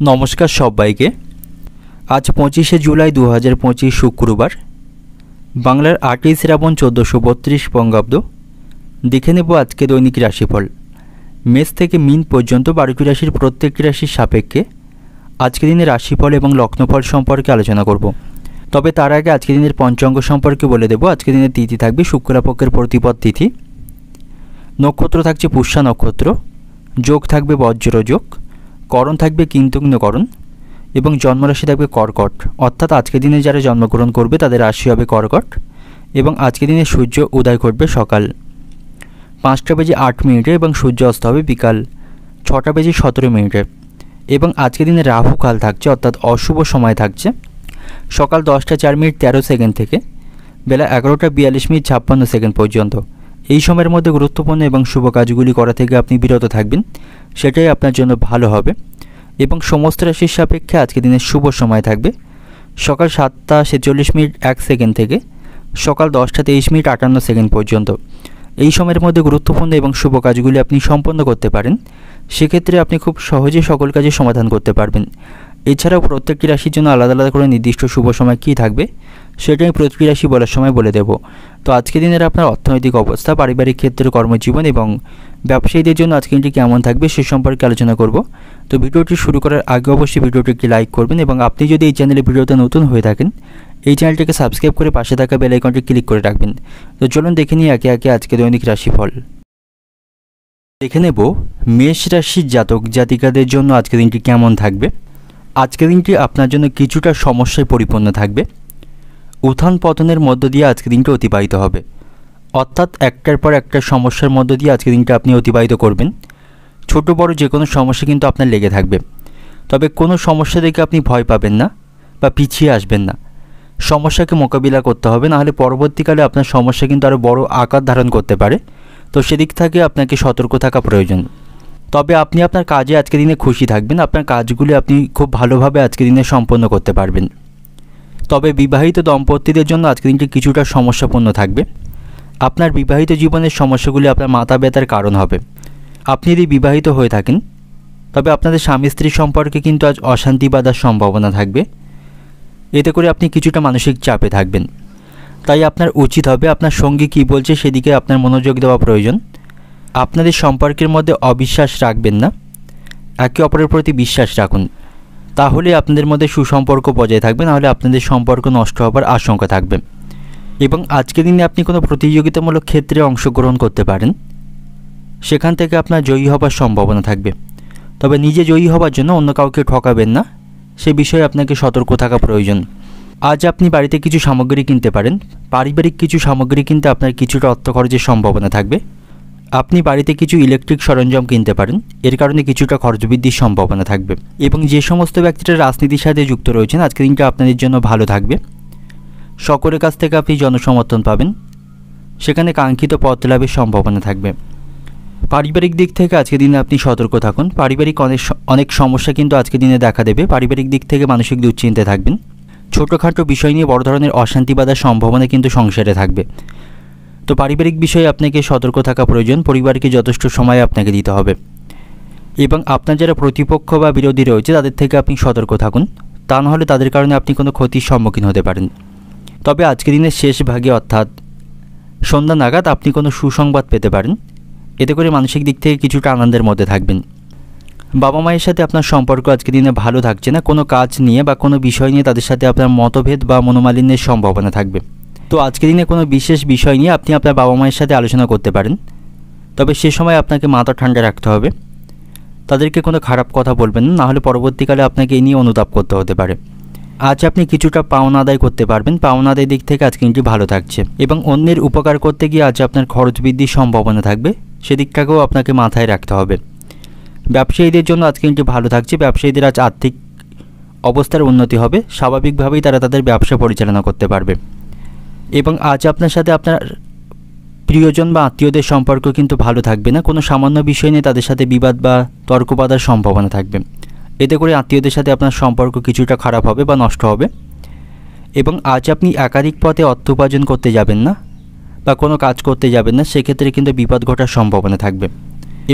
নমস্কার সবাইকে। আজ 25শে জুলাই 2025 শুক্রবার, বাংলার 8ই শ্রাবণ 1432 বঙ্গাব্দ। দেখে নেব আজকে দৈনিক রাশিফল। মেষ থেকে মিন পর্যন্ত 12টি রাশির প্রত্যেকটি রাশির সাপেক্ষে আজকে দিনের রাশিফল এবং লগ্নফল সম্পর্কে আলোচনা করব। তবে তার আগে আজকে দিনের পঞ্চাঙ্গ সম্পর্কে বলে দেব। আজকে দিনের তিথি থাকবে শুক্লাপক্ষের প্রতিপদ তিথি, নক্ষত্র থাকছে পুষ্যা নক্ষত্র, যোগ থাকবে বজ্রযোগ, করণ থাকবে কিন্তুগ্নকরণ এবং জন্মরাশি থাকবে কর্কট। অর্থাৎ আজকে দিনে যারা জন্মগ্রহণ করবে তাদের রাশি হবে কর্কট। এবং আজকে দিনে সূর্য উদয় ঘটবে সকাল 5:08 এবং সূর্য অস্ত হবে বিকাল 6:17 এবং আজকে দিনে রাহু কাল থাকছে, অর্থাৎ অশুভ সময় থাকছে সকাল 10:04 থেকে বেলা 11:42 পর্যন্ত। এই সময়ের মধ্যে গুরুত্বপূর্ণ এবং শুভ কাজগুলি করা থেকে আপনি বিরত থাকবেন, সেটাই আপনার জন্য ভালো হবে। এবং সমস্ত রাশির সাপেক্ষে আজকে দিনের শুভ সময় থাকবে সকাল 7:46 থেকে সকাল 10:23 পর্যন্ত। এই সময়ের মধ্যে গুরুত্বপূর্ণ এবং শুভ কাজগুলি আপনি সম্পন্ন করতে পারেন, সেক্ষেত্রে আপনি খুব সহজে সকল কাজের সমাধান করতে পারবেন। এছাড়াও প্রত্যেকটি রাশির জন্য আলাদা আলাদা করে নির্দিষ্ট শুভ সময় কী থাকবে সেটা আমি প্রতিটি রাশি বলার সময় বলে দেব। তো আজকে দিনের আপনার অর্থনৈতিক অবস্থা, পারিবারিক ক্ষেত্রে, কর্মজীবন এবং ব্যবসায়ীদের জন্য আজকে দিনটি কেমন থাকবে সে সম্পর্কে আলোচনা করব। তো ভিডিওটি শুরু করার আগে অবশ্যই ভিডিওটি একটি লাইক করবেন এবং আপনি যদি এই চ্যানেলে ভিডিওতে নতুন হয়ে থাকেন এই চ্যানেলটিকে সাবস্ক্রাইব করে পাশে থাকা বেল আইকনটি ক্লিক করে রাখবেন। তো চলুন দেখে নিই একে একে আজকে দৈনিক রাশিফল। দেখে নেব মেষ রাশির জাতক জাতিকাদের জন্য আজকে দিনটি কেমন থাকবে। আজকের দিনটি আপনার জন্য কিছুটা সমস্যায় পরিপূর্ণ থাকবে। উত্থান পতনের মধ্য দিয়ে আজকে দিনটা অতিবাহিত হবে, অর্থাৎ একটার পর একটা সমস্যার মধ্য দিয়ে আজকে দিনটা আপনি অতিবাহিত করবেন। ছোট বড় যে কোনো সমস্যা কিন্তু আপনার লেগে থাকবে, তবে কোনো সমস্যা দেখে আপনি ভয় পাবেন না বা পিছিয়ে আসবেন না। সমস্যাকে মোকাবিলা করতে হবে, নাহলে পরবর্তীকালে আপনার সমস্যা কিন্তু আরও বড় আকার ধারণ করতে পারে। তো সেদিক থেকে আপনাকে সতর্ক থাকা প্রয়োজন। তবে আপনি আপনার কাজে আজকে দিনে খুশি থাকবেন, আপনার কাজগুলি আপনি খুব ভালোভাবে আজকে দিনে সম্পন্ন করতে পারবেন। তবে বিবাহিত দম্পতিদের জন্য আজকে দিনটি কিছুটা সমস্যাপূর্ণ থাকবে। আপনার বিবাহিত জীবনের সমস্যাগুলি আপনার মাথা ব্যথার কারণ হবে। আপনি যদি বিবাহিত হয়ে থাকেন তবে আপনাদের স্বামী স্ত্রী সম্পর্কে কিন্তু আজ অশান্তি বাঁধার সম্ভাবনা থাকবে, এতে করে আপনি কিছুটা মানসিক চাপে থাকবেন। তাই আপনার উচিত হবে আপনার সঙ্গী কী বলছে সেদিকে আপনার মনোযোগ দেওয়া প্রয়োজন। আপনাদের সম্পর্কের মধ্যে অবিশ্বাস রাখবেন না, একে অপরের প্রতি বিশ্বাস রাখুন, তাহলে আপনাদের মধ্যে সুসম্পর্ক বজায় থাকবে, নাহলে আপনাদের সম্পর্ক নষ্ট হবার আশঙ্কা থাকবে। এবং আজকের দিনে আপনি কোনো প্রতিযোগিতামূলক ক্ষেত্রে অংশগ্রহণ করতে পারেন, সেখান থেকে আপনার জয়ী হবার সম্ভাবনা থাকবে। তবে নিজে জয়ী হবার জন্য অন্য কাউকে ঠকাবেন না, সে বিষয়ে আপনাকে সতর্ক থাকা প্রয়োজন। আজ আপনি বাড়িতে কিছু সামগ্রী কিনতে পারেন, পারিবারিক কিছু সামগ্রী কিনতে আপনার কিছুটা অর্থ খরচের সম্ভাবনা থাকবে। আপনি বাড়িতে কিছু ইলেকট্রিক সরঞ্জাম কিনতে পারেন, এর কারণে কিছুটা খরচ বৃদ্ধির সম্ভাবনা থাকবে। এবং যে সমস্ত ব্যক্তিরা রাজনীতির সাথে যুক্ত রয়েছেন আজকের দিনটা আপনাদের জন্য ভালো থাকবে। সকলের কাছ থেকে আপনি জনসমর্থন পাবেন, সেখানে কাঙ্ক্ষিত পদ লাভের সম্ভাবনা থাকবে। পারিবারিক দিক থেকে আজকের দিনে আপনি সতর্ক থাকুন, পারিবারিক অনেক সমস্যা কিন্তু আজকের দিনে দেখা দেবে। পারিবারিক দিক থেকে মানসিক দুশ্চিন্তায় থাকবেন, ছোটোখাটো বিষয় নিয়ে বড় ধরনের অশান্তি বাঁধার সম্ভাবনা কিন্তু সংসারে থাকবে। তো পারিবারিক বিষয়ে আপনাকে সতর্ক থাকা প্রয়োজন, পরিবারকে যথেষ্ট সময় আপনাকে দিতে হবে। এবং আপনার যারা প্রতিপক্ষ বা বিরোধী রয়েছে তাদের থেকে আপনি সতর্ক থাকুন, তা নাহলে তাদের কারণে আপনি কোনো ক্ষতির সম্মুখীন হতে পারেন। তবে আজকের দিনের শেষ ভাগে অর্থাৎ সন্ধ্যা নাগাদ আপনি কোনো সুসংবাদ পেতে পারেন, এতে করে মানসিক দিক থেকে কিছুটা আনন্দের মধ্যে থাকবেন। বাবা মায়ের সাথে আপনার সম্পর্ক আজকের দিনে ভালো থাকছে না, কোনো কাজ নিয়ে বা কোনো বিষয় নিয়ে তাদের সাথে আপনার মতভেদ বা মনোমালিন্যের সম্ভাবনা থাকবে। তো আজকের দিনে কোনো বিশেষ বিষয় নিয়ে আপনি আপনার বাবা মায়ের সাথে আলোচনা করতে পারেন, তবে সে সময় আপনাকে মাথা ঠান্ডা রাখতে হবে, তাদেরকে কোনো খারাপ কথা বলবেন না, নাহলে পরবর্তীকালে আপনাকে এই নিয়ে অনুতাপ করতে হতে পারে। আজ আপনি কিছুটা পাওনা আদায় করতে পারবেন, পাওনা আদায় দিক থেকে আজকে দিনটি ভালো থাকছে। এবং অন্যের উপকার করতে গিয়ে আজ আপনার খরচ বৃদ্ধির সম্ভাবনা থাকবে, সেদিকটাকেও আপনাকে মাথায় রাখতে হবে। ব্যবসায়ীদের জন্য আজকে দিনটি ভালো থাকছে, ব্যবসায়ীদের আজ আর্থিক অবস্থার উন্নতি হবে, স্বাভাবিকভাবেই তারা তাদের ব্যবসা পরিচালনা করতে পারবে। এবং আজ আপনার সাথে আপনার প্রিয়জন বা আত্মীয়দের সম্পর্ক কিন্তু ভালো থাকবে না, কোনো সামান্য বিষয় নিয়ে তাদের সাথে বিবাদ বা তর্ক বাঁধার সম্ভাবনা থাকবে, এতে করে আত্মীয়দের সাথে আপনার সম্পর্ক কিছুটা খারাপ হবে বা নষ্ট হবে। এবং আজ আপনি একাধিক পথে অর্থ উপার্জন করতে যাবেন না বা কোনো কাজ করতে যাবেন না, সেক্ষেত্রে কিন্তু বিপদ ঘটার সম্ভাবনা থাকবে।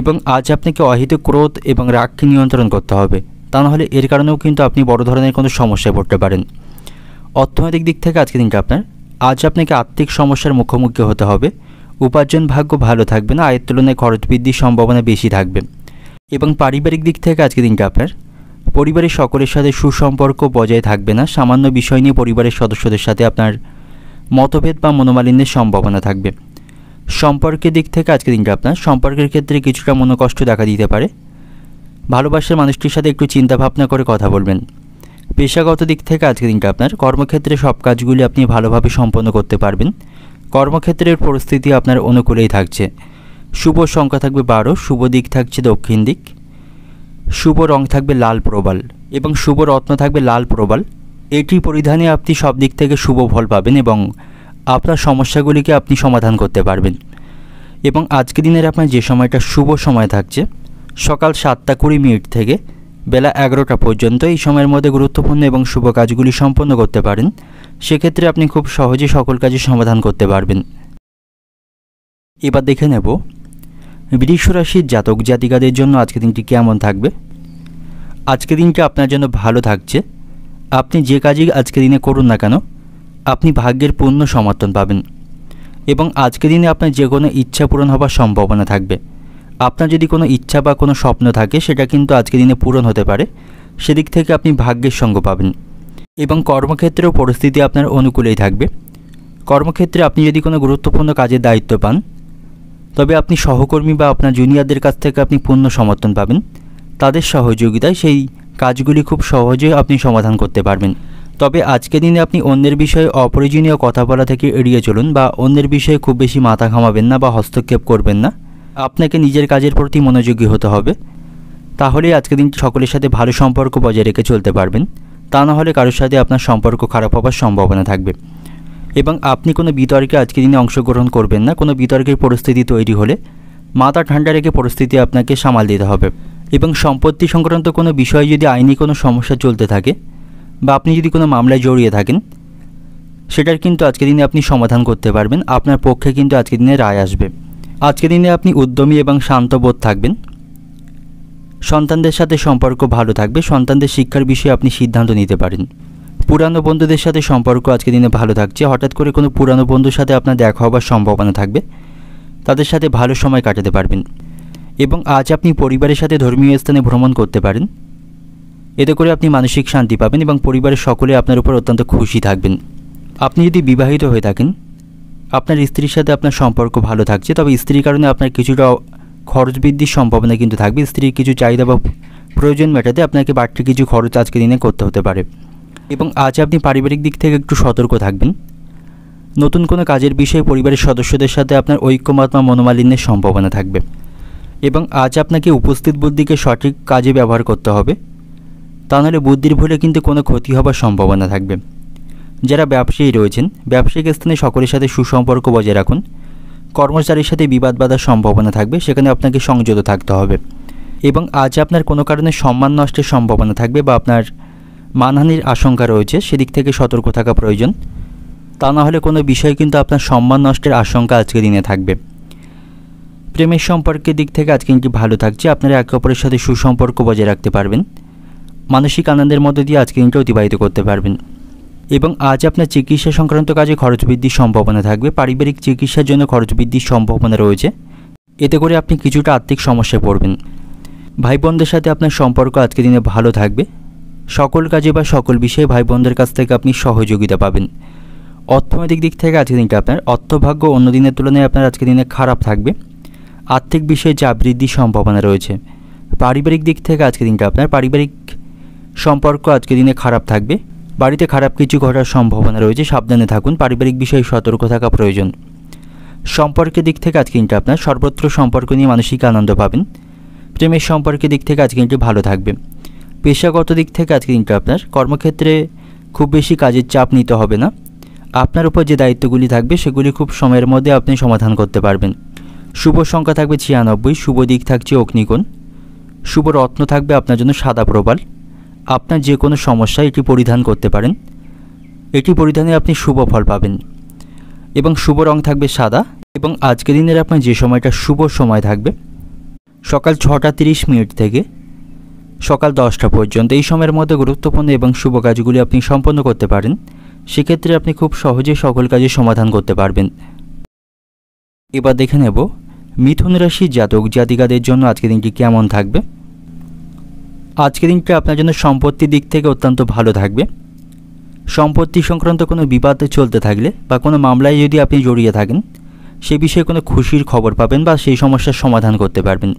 এবং আজ আপনাকে অহেতুক ক্রোধ এবং রাগকে নিয়ন্ত্রণ করতে হবে, তা নাহলে এর কারণেও কিন্তু আপনি বড় ধরনের কোনো সমস্যায় পড়তে পারেন। অর্থনৈতিক দিক থেকে আজকের দিনটা আজ আপনাকে আর্থিক সমস্যার মুখোমুখি হতে হবে। উপার্জন ভাগ্য ভালো থাকবে না, আয়ের তুলনায় খরচ বৃদ্ধির সম্ভাবনা বেশি থাকবে। এবং পারিবারিক দিক থেকে আজকের দিনটা পরিবারের সকলের সাথে সুসম্পর্ক বজায় থাকবে না। সামান্য বিষয় নিয়ে পরিবারের সদস্যদের সাথে আপনার মতভেদ বা মনোমালিন্যের সম্ভাবনা থাকবে। সম্পর্কের দিক থেকে আজকের দিনটা সম্পর্কের ক্ষেত্রে কিছুটা মনোকষ্ট দেখা দিতে পারে। ভালোবাসার মানুষটির সাথে একটু চিন্তা ভাবনা করে কথা বলবেন। পেশাগত দিক থেকে আজকের দিনটা কর্মক্ষেত্রে সব কাজগুলি আপনি ভালোভাবে সম্পন্ন করতে পারবেন। কর্মক্ষেত্রের পরিস্থিতি আপনার অনুকূলেই থাকছে। শুভ সংখ্যা থাকবে 12, শুভ দিক থাকছে দক্ষিণ দিক, শুভ রং থাকবে লাল প্রবাল এবং শুভ রত্ন থাকবে লাল প্রবাল। এটি পরিধানে আপনি সব দিক থেকে শুভ ফল পাবেন এবং আপনার সমস্যাগুলিকে আপনি সমাধান করতে পারবেন। এবং আজকের দিনের আপনার যে সময়টা শুভ সময় থাকছে সকাল 7:20 থেকে বেলা 11টা পর্যন্ত, এই সময়ের মধ্যে গুরুত্বপূর্ণ এবং শুভ কাজগুলি সম্পন্ন করতে পারেন। সেক্ষেত্রে আপনি খুব সহজে সকল কাজের সমাধান করতে পারবেন। এবার দেখে নেব বৃষ রাশির জাতক জাতিকাদের জন্য আজকের দিনটি কেমন থাকবে। আজকের দিনটি আপনার জন্য ভালো থাকছে। আপনি যে কাজই আজকের দিনে করুন না কেন আপনি ভাগ্যের পূর্ণ সমর্থন পাবেন এবং আজকের দিনে আপনার যে কোনো ইচ্ছা পূরণ হবার সম্ভাবনা থাকবে। আপনার যদি কোনো ইচ্ছা বা কোনো স্বপ্ন থাকে সেটা কিন্তু আজকের দিনে পূরণ হতে পারে। সেদিক থেকে আপনি ভাগ্যের সঙ্গ পাবেন এবং কর্মক্ষেত্রেও পরিস্থিতি আপনার অনুকূলেই থাকবে। কর্মক্ষেত্রে আপনি যদি কোনো গুরুত্বপূর্ণ কাজের দায়িত্ব পান তবে আপনি সহকর্মী বা আপনার জুনিয়রদের কাছ থেকে আপনি পূর্ণ সমর্থন পাবেন। তাদের সহযোগিতায় সেই কাজগুলি খুব সহজে আপনি সমাধান করতে পারবেন। তবে আজকের দিনে আপনি অন্যের বিষয়ে অপ্রয়োজনীয় কথা বলা থেকে এড়িয়ে চলুন বা অন্যের বিষয়ে খুব বেশি মাথা ঘামাবেন না বা হস্তক্ষেপ করবেন না। আপনাকে নিজের কাজের প্রতি মনোযোগী হতে হবে, তাহলেই আজকের দিনটি সকলের সাথে ভালো সম্পর্ক বজায় রেখে চলতে পারবেন। তা না হলে কারোর সাথে আপনার সম্পর্ক খারাপ হবার সম্ভাবনা থাকবে। এবং আপনি কোনো বিতর্কে আজকের দিনে অংশগ্রহণ করবেন না। কোনো বিতর্কের পরিস্থিতি তৈরি হলে মাথা ঠান্ডা রেখে পরিস্থিতি আপনাকে সামাল দিতে হবে। এবং সম্পত্তি সংক্রান্ত কোনো বিষয়ে যদি আইনি কোনো সমস্যা চলতে থাকে বা আপনি যদি কোনো মামলায় জড়িয়ে থাকেন সেটার কিন্তু আজকের দিনে আপনি সমাধান করতে পারবেন। আপনার পক্ষে কিন্তু আজকের দিনে রায় আসবে। আজকের দিনে আপনি উদ্যমী এবং শান্ত বোধ থাকবেন। সন্তানদের সাথে সম্পর্ক ভালো থাকবে। সন্তানদের শিক্ষার বিষয়ে আপনি সিদ্ধান্ত নিতে পারেন। পুরানো বন্ধুদের সাথে সম্পর্ক আজকের দিনে ভালো থাকছে। হঠাৎ করে কোনো পুরানো বন্ধুর সাথে আপনার দেখা হবার সম্ভাবনা থাকবে, তাদের সাথে ভালো সময় কাটাতে পারবেন। এবং আজ আপনি পরিবারের সাথে ধর্মীয় স্থানে ভ্রমণ করতে পারেন। এতে করে আপনি মানসিক শান্তি পাবেন এবং পরিবারের সকলে আপনার উপর অত্যন্ত খুশি থাকবেন। আপনি যদি বিবাহিত হয়ে থাকেন আপনার স্ত্রীর সাথে আপনার সম্পর্ক ভালো থাকছে, তবে স্ত্রীর কারণে আপনার কিছুটা খরচ বৃদ্ধির সম্ভাবনা কিন্তু থাকবে। স্ত্রীর কিছু চাহিদা বা প্রয়োজন মেটাতে আপনাকে বাড়তি কিছু খরচ আজকের দিনে করতে হতে পারে। এবং আজ আপনি পারিবারিক দিক থেকে একটু সতর্ক থাকবেন। নতুন কোনো কাজের বিষয়ে পরিবারের সদস্যদের সাথে আপনার ঐক্যমত বা মনোমালিন্যের সম্ভাবনা থাকবে। এবং আজ আপনাকে উপস্থিত বুদ্ধিকে সঠিক কাজে ব্যবহার করতে হবে, তা নাহলে বুদ্ধির ভুলে কিন্তু কোনো ক্ষতি হবার সম্ভাবনা থাকবে। যারা ব্যবসায়ী রয়েছেন ব্যবসায়িক স্থানে সকলের সাথে সুসম্পর্ক বজায় রাখুন। কর্মচারীর সাথে বিবাদ বাঁধার সম্ভাবনা থাকবে, সেখানে আপনাকে সংযত থাকতে হবে। এবং আজ আপনার কোনো কারণে সম্মান নষ্টের সম্ভাবনা থাকবে বা আপনার মানহানির আশঙ্কা রয়েছে, সেদিক থেকে সতর্ক থাকা প্রয়োজন। তা না হলে কোনো বিষয়ে কিন্তু আপনার সম্মান নষ্টের আশঙ্কা আজকের দিনে থাকবে। প্রেমের সম্পর্কের দিক থেকে আজকে দিনটি ভালো থাকছে। আপনারা একে অপরের সাথে সুসম্পর্ক বজায় রাখতে পারবেন। মানসিক আনন্দের মধ্যে দিয়ে আজকে দিনটা অতিবাহিত করতে পারবেন। এবং আজ আপনার চিকিৎসা সংক্রান্ত কাজে খরচ বৃদ্ধির সম্ভাবনা থাকবে। পারিবারিক চিকিৎসার জন্য খরচ বৃদ্ধির সম্ভাবনা রয়েছে, এতে করে আপনি কিছুটা আর্থিক সমস্যায় পড়বেন। ভাই বোনদের সাথে আপনার সম্পর্ক আজকের দিনে ভালো থাকবে। সকল কাজে বা সকল বিষয়ে ভাই বোনদের কাছ থেকে আপনি সহযোগিতা পাবেন। অর্থনৈতিক দিক থেকে আজকের দিনটা আপনার অর্থভাগ্য অন্য দিনের তুলনায় আপনার আজকের দিনে খারাপ থাকবে। আর্থিক বিষয়ে চাপ বৃদ্ধির সম্ভাবনা রয়েছে। পারিবারিক দিক থেকে আজকের দিনটা আপনার পারিবারিক সম্পর্ক আজকের দিনে খারাপ থাকবে। বাড়িতে খারাপ কিছু ঘটার সম্ভাবনা রয়েছে, সাবধানে থাকুন। পারিবারিক বিষয়ে সতর্ক থাকা প্রয়োজন। সম্পর্কের দিক থেকে আজকের দিনটা আপনার সর্বত্র সম্পর্ক নিয়ে মানসিক আনন্দ পাবেন। প্রেমের সম্পর্কের দিক থেকে আজকের দিনটি ভালো থাকবে। পেশাগত দিক থেকে আজকের দিনটা আপনার কর্মক্ষেত্রে খুব বেশি কাজের চাপ নিতে হবে না। আপনার উপর যে দায়িত্বগুলি থাকবে সেগুলি খুব সময়ের মধ্যে আপনি সমাধান করতে পারবেন। শুভ সংখ্যা থাকবে 96, শুভ দিক থাকছে অগ্নিকোণ, শুভ রত্ন থাকবে আপনার জন্য সাদা প্রবাল। আপনার যে কোনো সমস্যা এটি পরিধান করতে পারেন, এটি পরিধানে আপনি শুভ ফল পাবেন। এবং শুভ রং থাকবে সাদা। এবং আজকের দিনের আপনার যে সময়টা শুভ সময় থাকবে সকাল 6:30 থেকে সকাল 10টা পর্যন্ত। এই সময়ের মধ্যে গুরুত্বপূর্ণ এবং শুভ কাজগুলি আপনি সম্পন্ন করতে পারেন। সেক্ষেত্রে আপনি খুব সহজে সকল কাজের সমাধান করতে পারবেন। এবার দেখে নেব মিথুন রাশির জাতক জাতিকাদের জন্য আজকের দিনটি কেমন থাকবে। আজকের দিনটি আপনার জন্য সম্পত্তির দিক থেকে অত্যন্ত ভালো থাকবে। সম্পত্তি সংক্রান্ত কোনো বিবাদ চলতে থাকলে বা কোনো মামলায় যদি আপনি জড়িয়ে থাকেন, সে বিষয়ে কোনো খুশির খবর পাবেন বা সেই সমস্যার সমাধান করতে পারবেন।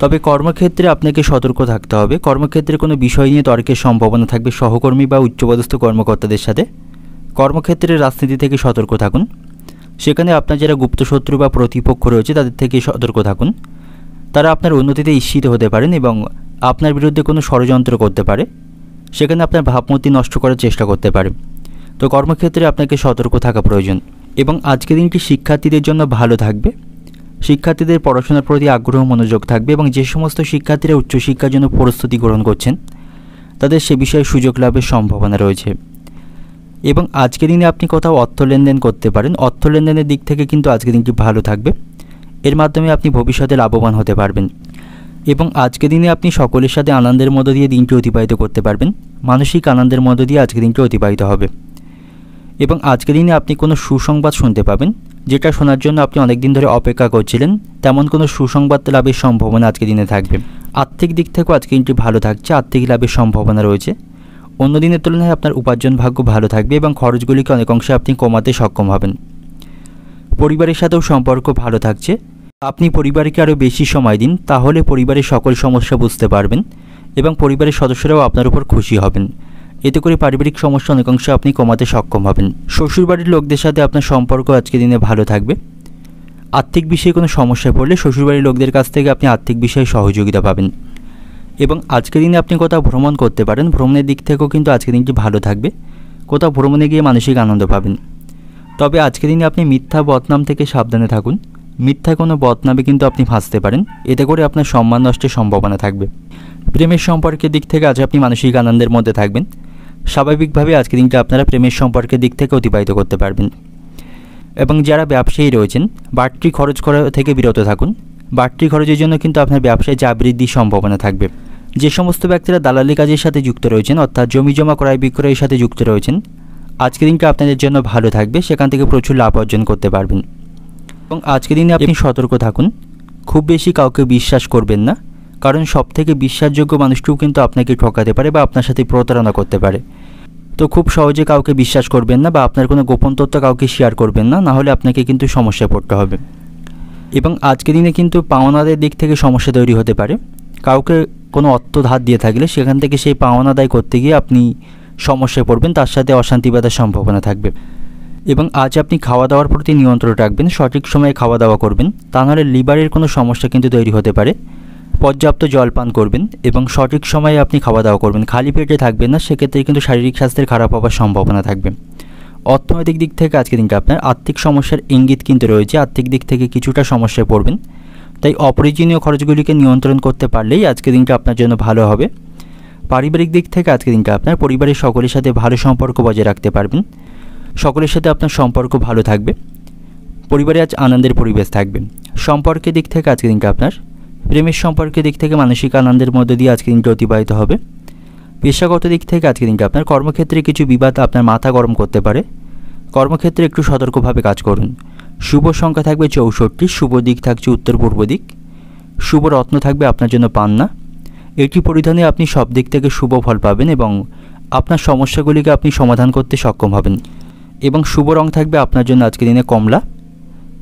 তবে কর্মক্ষেত্রে আপনাকে সতর্ক থাকতে হবে। কর্মক্ষেত্রে কোনো বিষয় নিয়ে তর্কের সম্ভাবনা থাকবে সহকর্মী বা উচ্চপদস্থ কর্মকর্তাদের সাথে। কর্মক্ষেত্রে রাজনীতি থেকে সতর্ক থাকুন। সেখানে আপনার যারা গুপ্তশত্রু বা প্রতিপক্ষ রয়েছে তাদের থেকে সতর্ক থাকুন। তারা আপনার উন্নতিতে ঈর্ষিত হতে পারেন এবং আপনার বিরুদ্ধে কোনো ষড়যন্ত্র করতে পারে। সেখানে আপনার ভাবমূর্তি নষ্ট করার চেষ্টা করতে পারে। তো কর্মক্ষেত্রে আপনাকে সতর্ক থাকা প্রয়োজন। এবং আজকের দিনটি শিক্ষার্থীদের জন্য ভালো থাকবে। শিক্ষার্থীদের পড়াশোনার প্রতি আগ্রহ মনোযোগ থাকবে এবং যে সমস্ত শিক্ষার্থীরা উচ্চশিক্ষার জন্য প্রস্তুতি গ্রহণ করছেন তাদের সে বিষয়ে সুযোগ লাভের সম্ভাবনা রয়েছে। এবং আজকের দিনে আপনি কোথাও অর্থ লেনদেন করতে পারেন। অর্থ লেনদেনের দিক থেকে কিন্তু আজকের দিনটি ভালো থাকবে। এর মাধ্যমে আপনি ভবিষ্যতে লাভবান হতে পারবেন। এবং আজকের দিনে আপনি সকলের সাথে আনন্দের মধ্য দিয়ে দিনটি অতিবাহিত করতে পারবেন। মানসিক আনন্দের মধ্য দিয়ে আজকের দিনটি অতিবাহিত হবে। এবং আজকের দিনে আপনি কোনো সুসংবাদ শুনতে পাবেন, যেটা শোনার জন্য আপনি অনেক দিন ধরে অপেক্ষা করছিলেন। তেমন কোনো সুসংবাদ লাভের সম্ভাবনা আজকের দিনে থাকবে। আর্থিক দিক থেকেও আজকের দিনটি ভালো থাকছে। আর্থিক লাভের সম্ভাবনা রয়েছে। অন্য দিনের তুলনায় আপনার উপার্জন ভাগ্য ভালো থাকবে এবং খরচগুলিকে অনেক অংশে আপনি কমাতে সক্ষম হবেন। পরিবারের সাথেও সম্পর্ক ভালো থাকছে। আপনি পরিবারকে আরও বেশি সময় দিন, তাহলে পরিবারের সকল সমস্যা বুঝতে পারবেন এবং পরিবারের সদস্যরাও আপনার উপর খুশি হবেন। এতে করে পারিবারিক সমস্যা অনেকাংশে আপনি কমাতে সক্ষম হবেন। শ্বশুরবাড়ির লোকদের সাথে আপনার সম্পর্ক আজকের দিনে ভালো থাকবে। আর্থিক বিষয়ে কোনো সমস্যায় পড়লে শ্বশুরবাড়ির লোকদের কাছ থেকে আপনি আর্থিক বিষয়ে সহযোগিতা পাবেন। এবং আজকের দিনে আপনি কোথাও ভ্রমণ করতে পারেন। ভ্রমণের দিক থেকেও কিন্তু আজকের দিনটি ভালো থাকবে। কোথাও ভ্রমণে গিয়ে মানসিক আনন্দ পাবেন। তবে আজকের দিনে আপনি মিথ্যা বদনাম থেকে সাবধানে থাকুন। মিথ্যা কোনো বদনামে কিন্তু আপনি ফাঁসতে পারেন। এতে করে আপনার সম্মান নষ্টের সম্ভাবনা থাকবে। প্রেমের সম্পর্কের দিক থেকে আজ আপনি মানসিক আনন্দের মধ্যে থাকবেন। স্বাভাবিকভাবে আজকের দিনটা আপনারা প্রেমের সম্পর্কের দিক থেকে অতিবাহিত করতে পারবেন। এবং যারা ব্যবসায়ী রয়েছেন, বাড়তি খরচ করা থেকে বিরত থাকুন। বাড়তি খরচের জন্য কিন্তু আপনার ব্যবসায় চাপ বৃদ্ধির সম্ভাবনা থাকবে। যে সমস্ত ব্যক্তিরা দালালি কাজের সাথে যুক্ত রয়েছেন, অর্থাৎ জমি জমা ক্রয় বিক্রয়ের সাথে যুক্ত রয়েছেন, আজকের দিনটা আপনাদের জন্য ভালো থাকবে। সেখান থেকে প্রচুর লাভ অর্জন করতে পারবেন। এবং আজকের দিনে আপনি সতর্ক থাকুন। খুব বেশি কাউকে বিশ্বাস করবেন না, কারণ সবথেকে বিশ্বাসযোগ্য মানুষটিও কিন্তু আপনাকে ঠকাতে পারে বা আপনার সাথে প্রতারণা করতে পারে। তো খুব সহজে কাউকে বিশ্বাস করবেন না বা আপনার কোনো গোপন তথ্য কাউকে শেয়ার করবেন না, নাহলে আপনাকে কিন্তু সমস্যায় পড়তে হবে। এবং আজকের দিনে কিন্তু পাওনাদের দিক থেকে সমস্যা তৈরি হতে পারে। কাউকে কোনো অর্থ ধার দিয়ে থাকলে সেখান থেকে সেই পাওনা আদায় করতে গিয়ে আপনি সমস্যায় পড়বেন, তার সাথে অশান্তি বাঁধার সম্ভাবনা থাকবে। এবং আজ আপনি খাওয়া দাওয়ার প্রতি নিয়ন্ত্রণ রাখবেন। সঠিক সময়ে খাওয়া দাওয়া করবেন, তা নাহলে লিভারের কোনো সমস্যা কিন্তু তৈরি হতে পারে। পর্যাপ্ত জল পান করবেন এবং সঠিক সময়ে আপনি খাওয়া দাওয়া করবেন। খালি পেটে থাকবেন না, সেক্ষেত্রে কিন্তু শারীরিক স্বাস্থ্যের খারাপ হওয়ার সম্ভাবনা থাকবে। অর্থনৈতিক দিক থেকে আজকের দিনটা আপনার আর্থিক সমস্যার ইঙ্গিত কিন্তু রয়েছে। আর্থিক দিক থেকে কিছুটা সমস্যায় পড়বেন, তাই অপ্রয়োজনীয় খরচগুলিকে নিয়ন্ত্রণ করতে পারলেই আজকের দিনটা আপনার জন্য ভালো হবে। পারিবারিক দিক থেকে আজকের দিনটা আপনার পরিবারের সকলের সাথে ভালো সম্পর্ক বজায় রাখতে পারবেন। সকলের সাথে আপনার সম্পর্ক ভালো থাকবে। পরিবারে আজ আনন্দের পরিবেশ থাকবে। সম্পর্কের দিক থেকে আজকের দিনটা আপনার প্রেমের সম্পর্কের দিক থেকে মানসিক আনন্দের মধ্যে দিয়ে আজকের দিনটা অতিবাহিত হবে। পেশাগত দিক থেকে আজকের দিনটা আপনার কর্মক্ষেত্রে কিছু বিবাদ আপনার মাথা গরম করতে পারে। কর্মক্ষেত্রে একটু সতর্কভাবে কাজ করুন। শুভ সংখ্যা থাকবে 64, শুভ দিক থাকছে উত্তর পূর্ব দিক। শুভ রত্ন থাকবে আপনার জন্য পান্না। এটি পরিধানে আপনি সব দিক থেকে শুভ ফল পাবেন এবং আপনার সমস্যাগুলিকে আপনি সমাধান করতে সক্ষম হবেন। এবং শুভ রং থাকবে আপনার জন্য আজকের দিনে কমলা।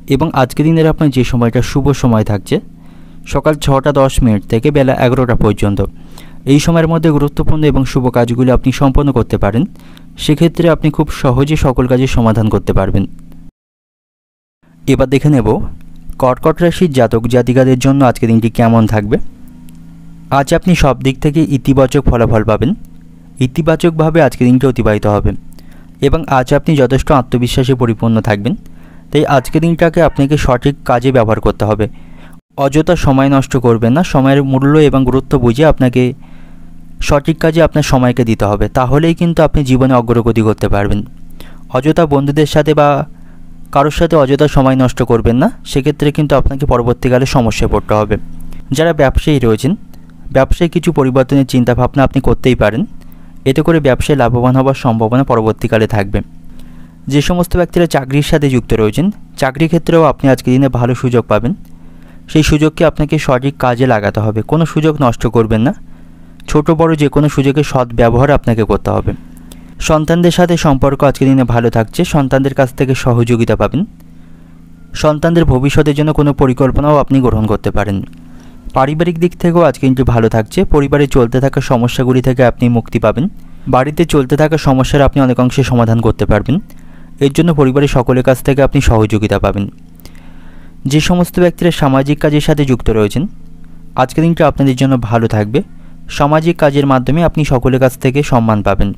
এবং আজকের দিনের আপনার যে সময়টা শুভ সময় থাকছে সকাল 6টা 10 মিনিট থেকে বেলা 11টা পর্যন্ত। এই সময়ের মধ্যে গুরুত্বপূর্ণ এবং শুভ কাজগুলি আপনি সম্পন্ন করতে পারেন। সেক্ষেত্রে আপনি খুব সহজে সকল কাজের সমাধান করতে পারবেন। এবার দেখে নেব কর্কট রাশির জাতক জাতিকাদের জন্য আজকের দিনটি কেমন থাকবে। আজ আপনি সব দিক থেকে ইতিবাচক ফলাফল পাবেন। ইতিবাচকভাবে আজকের দিনটি অতিবাহিত হবে এবং আজ আপনি যথেষ্ট আত্মবিশ্বাসে পরিপূর্ণ থাকবেন। তাই আজকের দিনটাকে আপনাকে সঠিক কাজে ব্যবহার করতে হবে। অযথা সময় নষ্ট করবেন না। সময়ের মূল্য এবং গুরুত্ব বুঝে আপনাকে সঠিক কাজে আপনার সময়কে দিতে হবে, তাহলেই কিন্তু আপনি জীবনে অগ্রগতি করতে পারবেন। অযথা বন্ধুদের সাথে বা কারোর সাথে অযথা সময় নষ্ট করবেন না, সেক্ষেত্রে কিন্তু আপনাকে পরবর্তীকালে সমস্যায় পড়তে হবে। যারা ব্যবসায়ী রয়েছেন ব্যবসায় কিছু পরিবর্তনের চিন্তাভাবনা আপনি করতেই পারেন। এতে করে ব্যবসায় লাভবান হওয়ার সম্ভাবনা পরবর্তীকালে থাকবে। যে সমস্ত ব্যক্তিরা চাকরির সাথে যুক্ত রয়েছেন, চাকরি ক্ষেত্রেও আপনি আজকের দিনে ভালো সুযোগ পাবেন। সেই সুযোগকে আপনাকে সঠিক কাজে লাগাতে হবে, কোনো সুযোগ নষ্ট করবেন না। ছোট বড় যে কোনো সুযোগের সৎ ব্যবহার আপনাকে করতে হবে। সন্তানদের সাথে সম্পর্ক আজকের দিনে ভালো থাকছে, সন্তানদের কাছ থেকে সহযোগিতা পাবেন। সন্তানদের ভবিষ্যতের জন্য কোনো পরিকল্পনাও আপনি গ্রহণ করতে পারেন। পারিবারিক দিক থেকেও আজকে কিন্তু ভালো থাকছে, পরিবারে চলতে থাকা সমস্যাগুলি থেকে আপনি মুক্তি পাবেন। বাড়িতে চলতে থাকা সমস্যার আপনি অনেকাংশে সমাধান করতে পারবেন। এর জন্য পরিবারের সকলের কাছ থেকে আপনি সহযোগিতা পাবেন। যে সমস্ত ব্যক্তিরা সামাজিক কাজের সাথে যুক্ত রয়েছেন, আজকের দিনটা আপনাদের জন্য ভালো থাকবে। সামাজিক কাজের মাধ্যমে আপনি সকলের কাছ থেকে সম্মান পাবেন।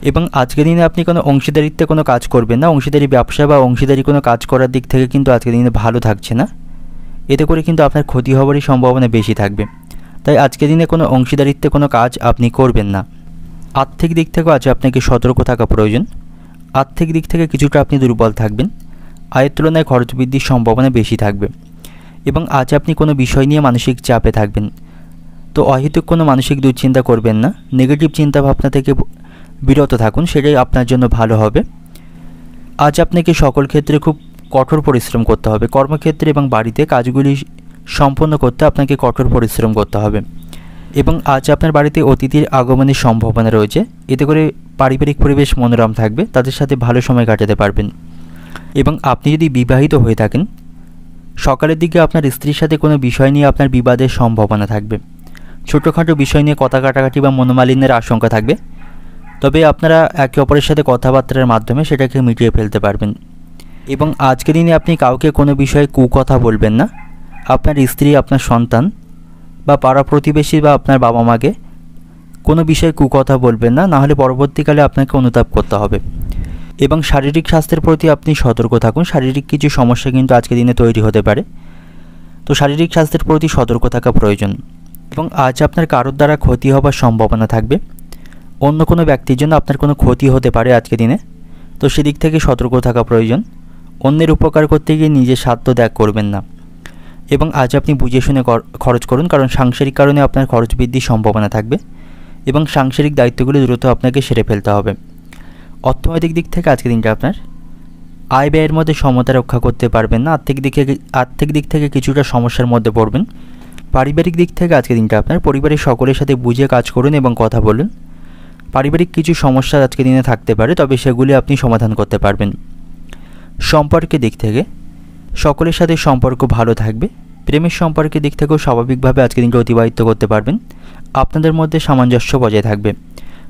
এবং আজকের দিনে আপনি কোনো অংশীদারিত্বে কোনো কাজ করবেন না। অংশীদারি ব্যবসা বা অংশীদারি কোনো কাজ করার দিক থেকে কিন্তু আজকের দিনে ভালো থাকছে না। এতে করে কিন্তু আপনার ক্ষতি হওয়ারই সম্ভাবনা বেশি থাকবে। তাই আজকের দিনে কোনো অংশীদারিত্বে কোনো কাজ আপনি করবেন না। আর্থিক দিক থেকেও আজ আপনাকে সতর্ক থাকা প্রয়োজন। আর্থিক দিক থেকে কিছুটা আপনি দুর্বল থাকবেন। আয়ের তুলনায় খরচ বৃদ্ধির সম্ভাবনা বেশি থাকবে। এবং আজ আপনি কোনো বিষয় নিয়ে মানসিক চাপে থাকবেন। তো অহেতুক কোনো মানসিক দুশ্চিন্তা করবেন না। নেগেটিভ চিন্তাভাবনা থেকে বিরত থাকুন, সেটাই আপনার জন্য ভালো হবে। আজ আপনাকে সকল ক্ষেত্রে খুব কঠোর পরিশ্রম করতে হবে। কর্মক্ষেত্রে এবং বাড়িতে কাজগুলি সম্পন্ন করতে আপনাকে কঠোর পরিশ্রম করতে হবে। এবং আজ আপনার বাড়িতে অতিথির আগমনের সম্ভাবনা রয়েছে। এতে করে পারিবারিক পরিবেশ মনোরম থাকবে, তাদের সাথে ভালো সময় কাটাতে পারবেন। এবং আপনি যদি বিবাহিত হয়ে থাকেন, সকালের দিকে আপনার স্ত্রীর সাথে কোনো বিষয় নিয়ে আপনার বিবাদের সম্ভাবনা থাকবে। ছোটোখাটো বিষয় নিয়ে কথা কাটাকাটি বা মনোমালিন্যের আশঙ্কা থাকবে। তবে আপনারা একে অপরের সাথে কথাবার্তার মাধ্যমে সেটাকে মিটিয়ে ফেলতে পারবেন। এবং আজকের দিনে আপনি কাউকে কোনো বিষয়ে কুকথা বলবেন না। আপনার স্ত্রী, আপনার সন্তান বা পাড়া প্রতিবেশী বা আপনার বাবা মাকে কোনো বিষয়ে কুকথা বলবেন না, নাহলে পরবর্তীকালে আপনাকে অনুতাপ করতে হবে। এবং শারীরিক স্বাস্থ্যের প্রতি আপনি সতর্ক থাকুন। শারীরিক কিছু সমস্যা কিন্তু আজকের দিনে তৈরি হতে পারে। তো শারীরিক স্বাস্থ্যের প্রতি সতর্ক থাকা প্রয়োজন। এবং আজ আপনার কারোর দ্বারা ক্ষতি হবার সম্ভাবনা থাকবে। অন্য কোনো ব্যক্তির জন্য আপনার কোনো ক্ষতি হতে পারে আজকের দিনে। তো সেদিক থেকে সতর্ক থাকা প্রয়োজন। অন্যের উপকার করতে গিয়ে নিজের স্বার্থ ত্যাগ করবেন না। এবং আজ আপনি বুঝে শুনে খরচ করুন, কারণ সাংসারিক কারণে আপনার খরচ বৃদ্ধির সম্ভাবনা থাকবে। এবং সাংসারিক দায়িত্বগুলি দ্রুত আপনাকে সেরে ফেলতে হবে। অর্থনৈতিক দিক থেকে আজকের দিনটা আপনার আয় ব্যয়ের মধ্যে সমতা রক্ষা করতে পারবেন না। আর্থিক দিক থেকে কিছুটা সমস্যার মধ্যে পড়বেন। পারিবারিক দিক থেকে আজকের দিনটা আপনার পরিবারের সকলের সাথে বুঝে কাজ করুন এবং কথা বলুন। পারিবারিক কিছু সমস্যা আজকের দিনে থাকতে পারে, তবে সেগুলি আপনি সমাধান করতে পারবেন। সম্পর্কের দিক থেকে সকলের সাথে সম্পর্ক ভালো থাকবে। প্রেমের সম্পর্কের দিক থেকেও স্বাভাবিকভাবে আজকের দিনটা অতিবাহিত করতে পারবেন। আপনাদের মধ্যে সামঞ্জস্য বজায় থাকবে।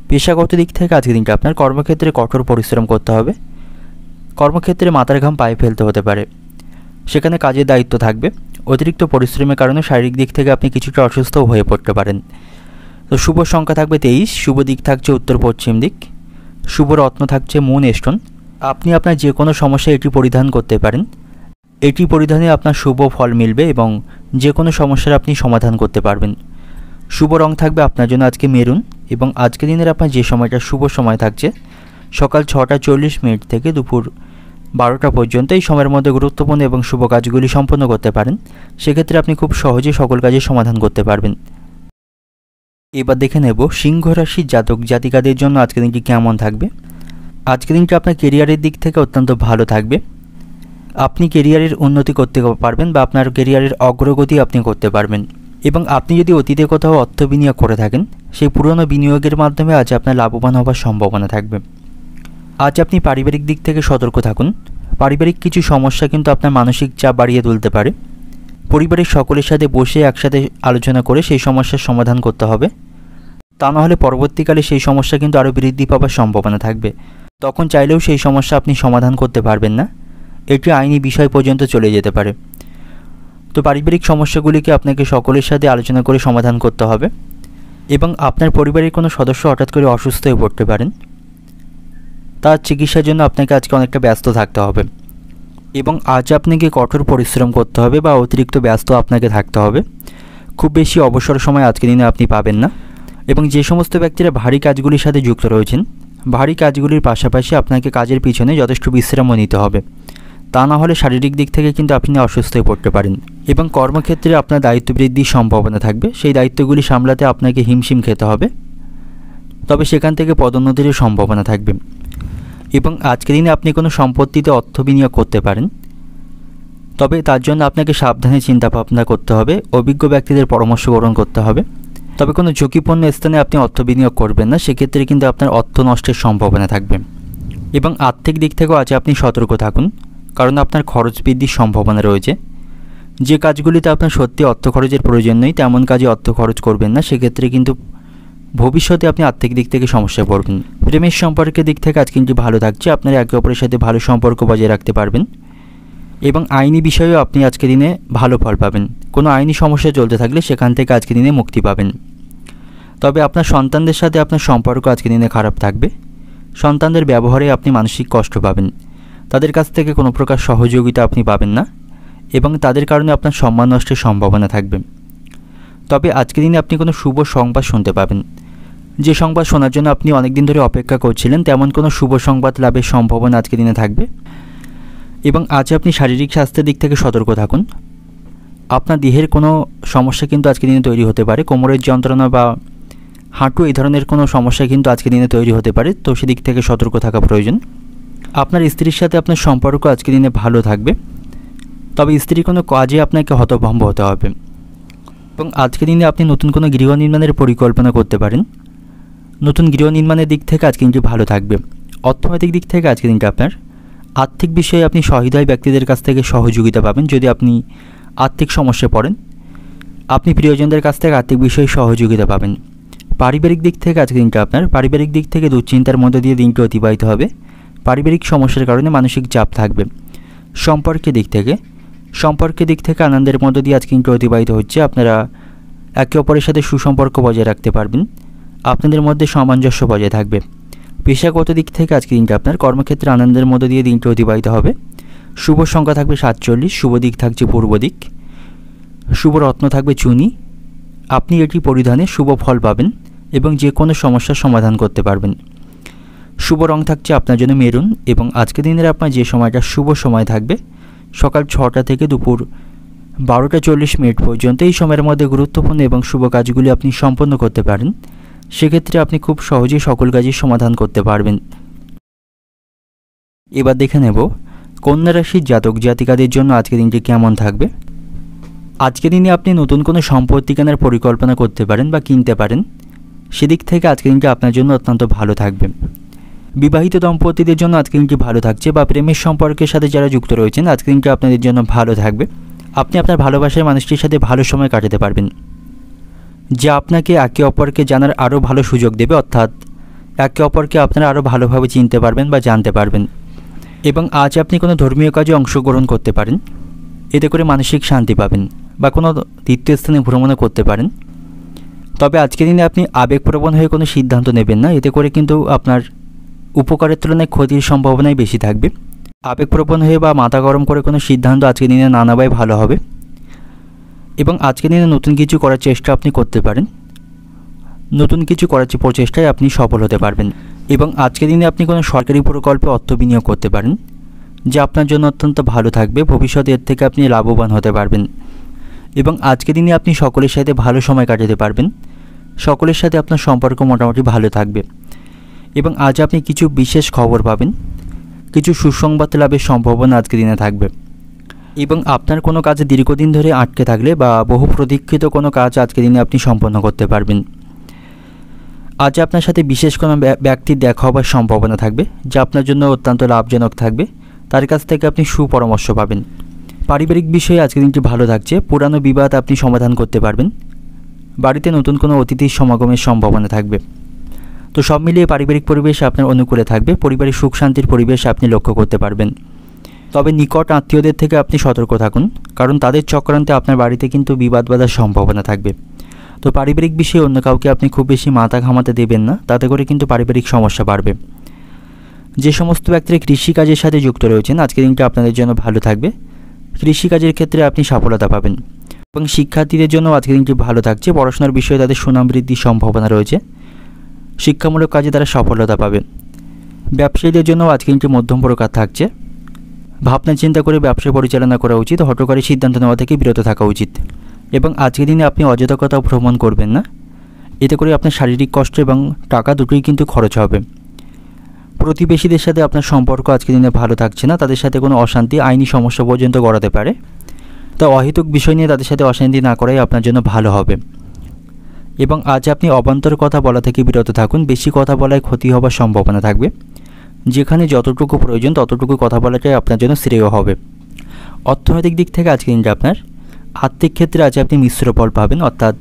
পেশাগত দিক থেকে আজকের দিনটা আপনার কর্মক্ষেত্রে কঠোর পরিশ্রম করতে হবে। কর্মক্ষেত্রে মাথার ঘাম পায়ে ফেলতে হতে পারে, সেখানে কাজের দায়িত্ব থাকবে। অতিরিক্ত পরিশ্রমের কারণে শারীরিক দিক থেকে আপনি কিছুটা অসুস্থও হয়ে পড়তে পারেন। তো শুভ সংখ্যা থাকবে 23, শুভ দিক থাকছে উত্তর পশ্চিম দিক, শুভ রত্ন থাকছে মুন স্টোন। আপনি আপনার যে কোনো সমস্যায় এটি পরিধান করতে পারেন। এটি পরিধানে আপনার শুভ ফল মিলবে এবং যে কোনো সমস্যার আপনি সমাধান করতে পারবেন। শুভ রং থাকবে আপনার জন্য আজকে মেরুন। এবং আজকের দিনের আপনার যে সময়টা শুভ সময় থাকছে সকাল 6টা 40 মিনিট থেকে দুপুর 12টা পর্যন্ত। এই সময়ের মধ্যে গুরুত্বপূর্ণ এবং শুভ কাজগুলি সম্পন্ন করতে পারেন। সেক্ষেত্রে আপনি খুব সহজে সকল কাজের সমাধান করতে পারবেন। এবার দেখে নেব সিংহ রাশির জাতক জাতিকাদের জন্য আজকের দিনটি কেমন থাকবে। আজকের দিনটি আপনার কেরিয়ারের দিক থেকে অত্যন্ত ভালো থাকবে। আপনি কেরিয়ারের উন্নতি করতে পারবেন বা আপনার কেরিয়ারের অগ্রগতি আপনি করতে পারবেন। এবং আপনি যদি অতীতে কোথাও অর্থ বিনিয়োগ করে থাকেন, সেই পুরনো বিনিয়োগের মাধ্যমে আজ আপনার লাভবান হওয়ার সম্ভাবনা থাকবে। আজ আপনি পারিবারিক দিক থেকে সতর্ক থাকুন। পারিবারিক কিছু সমস্যা কিন্তু আপনার মানসিক চাপ বাড়িয়ে তুলতে পারে। পরিবারের সকলের সাথে বসে একসাথে আলোচনা করে সেই সমস্যার সমাধান করতে হবে। তা নাহলে পরবর্তীকালে সেই সমস্যা কিন্তু আরও বৃদ্ধি পাওয়ার সম্ভাবনা থাকবে। তখন চাইলেও সেই সমস্যা আপনি সমাধান করতে পারবেন না। এটি আইনি বিষয় পর্যন্ত চলে যেতে পারে। তো পারিবারিক সমস্যাগুলিকে আপনাকে সকলের সাথে আলোচনা করে সমাধান করতে হবে। এবং আপনার পরিবারের কোনো সদস্য হঠাৎ করে অসুস্থ হয়ে পড়তে পারেন, তার চিকিৎসার জন্য আপনাকে আজকে অনেকটা ব্যস্ত থাকতে হবে। এবং আজ আপনাকে কঠোর পরিশ্রম করতে হবে বা অতিরিক্ত ব্যস্ত আপনাকে থাকতে হবে। খুব বেশি অবসর সময় আজকের দিনে আপনি পাবেন না। এবং যে সমস্ত ব্যক্তিরা ভারী কাজগুলির সাথে যুক্ত রয়েছেন, ভারী কাজগুলির পাশাপাশি আপনাকে কাজের পিছনে যথেষ্ট বিশ্রামও নিতে হবে। তা না হলে শারীরিক দিক থেকে কিন্তু আপনি অসুস্থ হয়ে পড়তে পারেন। এবং কর্মক্ষেত্রে আপনার দায়িত্ব বৃদ্ধির সম্ভাবনা থাকবে, সেই দায়িত্বগুলি সামলাতে আপনাকে হিমশিম খেতে হবে, তবে সেখান থেকে পদোন্নতির সম্ভাবনা থাকবে। এবং আজকের দিনে আপনি কোনো সম্পত্তিতে অর্থ বিনিয়োগ করতে পারেন, তবে তার জন্য আপনাকে সাবধানে চিন্তা ভাবনা করতে হবে, অভিজ্ঞ ব্যক্তিদের পরামর্শ গ্রহণ করতে হবে। তবে কোনো ঝুঁকিপূর্ণ স্থানে আপনি অর্থ বিনিয়োগ করবেন না, সেক্ষেত্রে কিন্তু আপনার অর্থ নষ্টের সম্ভাবনা থাকবে। এবং আর্থিক দিক থেকেও আজ আপনি সতর্ক থাকুন, কারণ আপনার খরচ বৃদ্ধির সম্ভাবনা রয়েছে। যে কাজগুলিতে আপনার সত্যি অর্থ খরচের প্রয়োজন নেই তেমন কাজে অর্থ খরচ করবেন না, সেক্ষেত্রে কিন্তু ভবিষ্যতে আপনি আর্থিক দিক থেকে সমস্যায় পড়বেন। প্রেমের সম্পর্কের দিক থেকে আজ কিন্তু ভালো থাকছে, আপনারা একে অপরের সাথে ভালো সম্পর্ক বজায় রাখতে পারবেন। এবং আইনি বিষয়েও আপনি আজকে দিনে ভালো ফল পাবেন। কোনো আইনি সমস্যা চলতে থাকলে সেখান থেকে আজকে দিনে মুক্তি পাবেন। তবে আপনার সন্তানদের সাথে আপনার সম্পর্ক আজকে দিনে খারাপ থাকবে, সন্তানদের ব্যবহারে আপনি মানসিক কষ্ট পাবেন, তাদের কাছ থেকে কোনো প্রকার সহযোগিতা আপনি পাবেন না এবং তাদের কারণে আপনার সম্মান নষ্টের সম্ভাবনা থাকবে। তবে আজকে দিনে আপনি কোনো শুভ সংবাদ শুনতে পাবেন, যে সংবাদ শোনার জন্য আপনি অনেক দিন ধরে অপেক্ষা করছিলেন তেমন কোনো শুভ সংবাদ লাভের সম্ভাবনা আজকে দিনে থাকবে। এবং আজ আপনি শারীরিক স্বাস্থ্যের দিক থেকে সতর্ক থাকুন, আপনার দেহের কোনো সমস্যা কিন্তু আজকে দিনে তৈরি হতে পারে, কোমরের যন্ত্রণা বা হাঁটু এই ধরনের কোনো সমস্যা কিন্তু আজকে দিনে তৈরি হতে পারে, তো সেদিক থেকে সতর্ক থাকা প্রয়োজন। আপনার স্ত্রীর সাথে আপনার সম্পর্ক আজকে দিনে ভালো থাকবে, তবে স্ত্রীর কোনো কাজে আপনাকে হতভম্ব হতে হবে। এবং আজকে দিনে আপনি নতুন কোনো গৃহ নির্মাণের পরিকল্পনা করতে পারেন, নতুন গৃহ নির্মাণের দিক থেকে আজকে দিনটি ভালো থাকবে। অর্থনৈতিক দিক থেকে আজকে দিনটা আপনার আর্থিক বিষয়ে আপনি সহৃদয় ব্যক্তিদের কাছ থেকে সহযোগিতা পাবেন। যদি আপনি আর্থিক সমস্যায় পড়েন, আপনি প্রিয়জনদের কাছ থেকে আর্থিক বিষয়ে সহযোগিতা পাবেন। পারিবারিক দিক থেকে আজকে দিনটা আপনার পারিবারিক দিক থেকে দুশ্চিন্তার মধ্যে দিয়ে দিনটি অতিবাহিত হবে, পারিবারিক সমস্যার কারণে মানসিক চাপ থাকবে। সম্পর্কের দিক থেকে আনন্দের মধ্য দিয়ে আজকে দিনটি অতিবাহিত হচ্ছে, আপনারা একে অপরের সাথে সুসম্পর্ক বজায় রাখতে পারবেন, আপনাদের মধ্যে সামঞ্জস্য বজায় থাকবে। পেশাগত দিক থেকে আজকে দিনটা আপনার কর্মক্ষেত্রে আনন্দের মধ্য দিয়ে দিনটি অতিবাহিত হবে। শুভ সংখ্যা থাকবে 47, শুভ দিক থাকছে পূর্ব দিক, শুভ রত্ন থাকবে চুনি, আপনি এটি পরিধানে শুভ ফল পাবেন এবং যে কোনো সমস্যার সমাধান করতে পারবেন। শুভ রং থাকছে আপনার জন্য মেরুন এবং আজকে দিনের আপনার যে সময়টা শুভ সময় থাকবে সকাল 6টা থেকে দুপুর 12টা 40 মিনিট পর্যন্ত, এই সময়ের মধ্যে গুরুত্বপূর্ণ এবং শুভ কাজগুলি আপনি সম্পন্ন করতে পারেন, সেক্ষেত্রে আপনি খুব সহজেই সকল কাজের সমাধান করতে পারবেন। এবার দেখে নেব কন্যা রাশির জাতক জাতিকাদের জন্য আজকে দিনটি কেমন থাকবে। আজকে দিনে আপনি নতুন কোনো সম্পত্তি কেনার পরিকল্পনা করতে পারেন বা কিনতে পারেন, সেদিক থেকে আজকে দিনটি আপনার জন্য অত্যন্ত ভালো থাকবে। বিবাহিত দম্পতিদের জন্য আজকে দিনটি ভালো থাকছে বা প্রেমের সম্পর্কের সাথে যারা যুক্ত রয়েছেন আজকে দিনটি আপনাদের জন্য ভালো থাকবে। আপনি আপনার ভালোবাসার মানুষটির সাথে ভালো সময় কাটাতে পারবেন, যা আপনাকে একে অপরকে জানার আরও ভালো সুযোগ দেবে, অর্থাৎ একে অপরকে আপনারা আরও ভালোভাবে চিনতে পারবেন বা জানতে পারবেন। এবং আজ আপনি কোনো ধর্মীয় কাজে অংশগ্রহণ করতে পারেন, এতে করে মানসিক শান্তি পাবেন বা কোনো তীর্থস্থানে ভ্রমণও করতে পারেন। তবে আজকের দিনে আপনি আবেগপ্রবণ হয়ে কোনো সিদ্ধান্ত নেবেন না, এতে করে কিন্তু আপনার উপকারের তুলনায় ক্ষতির সম্ভাবনাই বেশি থাকবে। আবেগপ্রবণ হয়ে বা মাথা গরম করে কোনো সিদ্ধান্ত আজকের দিনে না নেওয়াই ভালো হবে। এবং আজকের দিনে নতুন কিছু করার চেষ্টা আপনি করতে পারেন, নতুন কিছু করার প্রচেষ্টায় আপনি সফল হতে পারবেন। এবং আজকের দিনে আপনি কোনো সরকারি প্রকল্পে অর্থ বিনিয়োগ করতে পারেন, যা আপনার জন্য অত্যন্ত ভালো থাকবে, ভবিষ্যতে এর থেকে আপনি লাভবান হতে পারবেন। এবং আজকের দিনে আপনি সকলের সাথে ভালো সময় কাটাতে পারবেন, সকলের সাথে আপনার সম্পর্ক মোটামুটি ভালো থাকবে। এবং আজ আপনি কিছু বিশেষ খবর পাবেন, কিছু সুসংবাদ লাভের সম্ভাবনা আজকের দিনে থাকবে। এবং আপনার কোনো কাজে দীর্ঘদিন ধরে আটকে থাকলে বা বহু প্রতীক্ষিত কোনো কাজ আজকের দিনে আপনি সম্পন্ন করতে পারবেন। আজ আপনার সাথে বিশেষ কোনো ব্যক্তির দেখা হবার সম্ভাবনা থাকবে, যা আপনার জন্য অত্যন্ত লাভজনক থাকবে, তার কাছ থেকে আপনি সুপরামর্শ পাবেন। পারিবারিক বিষয়ে আজকের দিনটি ভালো থাকছে, পুরানো বিবাদ আপনি সমাধান করতে পারবেন, বাড়িতে নতুন কোনো অতিথির সমাগমের সম্ভাবনা থাকবে। তো সব মিলিয়ে পারিবারিক পরিবেশ আপনার অনুকূলে থাকবে, পরিবারের সুখ শান্তির পরিবেশ আপনি লক্ষ্য করতে পারবেন। তবে নিকট আত্মীয়দের থেকে আপনি সতর্ক থাকুন, কারণ তাদের চক্রান্তে আপনার বাড়িতে কিন্তু বিবাদ বাঁধার সম্ভাবনা থাকবে। তো পারিবারিক বিষয়ে অন্য কাউকে আপনি খুব বেশি মাথা ঘামাতে দেবেন না, তাতে করে কিন্তু পারিবারিক সমস্যা বাড়বে। যে সমস্ত ব্যক্তিরা কৃষিকাজের সাথে যুক্ত রয়েছেন আজকের দিনটা আপনাদের জন্য ভালো থাকবে, কৃষিকাজের ক্ষেত্রে আপনি সফলতা পাবেন। এবং শিক্ষার্থীদের জন্য আজকের দিনটি ভালো থাকছে, পড়াশোনার বিষয়ে তাদের সুনাম বৃদ্ধির সম্ভাবনা রয়েছে, শিক্ষামূলক কাজে তারা সফলতা পাবে। ব্যবসায়ীদের জন্য আজকের দিনটি মধ্যম প্রকার থাকছে, ভাবনা চিন্তা করে ব্যবসা পরিচালনা করা উচিত। হঠকারী সিদ্ধান্ত নেওয়া থেকে বিরত থাকা উচিত। এবং আজকের দিনে আপনি অযথা কোথাও ভ্রমণ করবেন না, এতে করে আপনার শারীরিক কষ্ট এবং টাকা দুটোই কিন্তু খরচ হবে। প্রতিবেশীদের সাথে আপনার সম্পর্ক আজকের দিনে ভালো থাকছে না, তাদের সাথে কোনো অশান্তি, আইনি সমস্যা পর্যন্ত গড়াতে পারে। তা অহেতুক বিষয় নিয়ে তাদের সাথে অশান্তি না করাই আপনার জন্য ভালো হবে। এবং আজ আপনি অবান্তর কথা বলা থেকে বিরত থাকুন। বেশি কথা বলায় ক্ষতি হওয়ার সম্ভাবনা থাকবে। যেখানে যতটুকু প্রয়োজন ততটুকু কথা বলাটাই আপনার জন্য শ্রেয় হবে। অর্থনৈতিক দিক থেকে আজকের দিনটা আপনার আর্থিক ক্ষেত্রে আজ আপনি মিশ্র ফল পাবেন, অর্থাৎ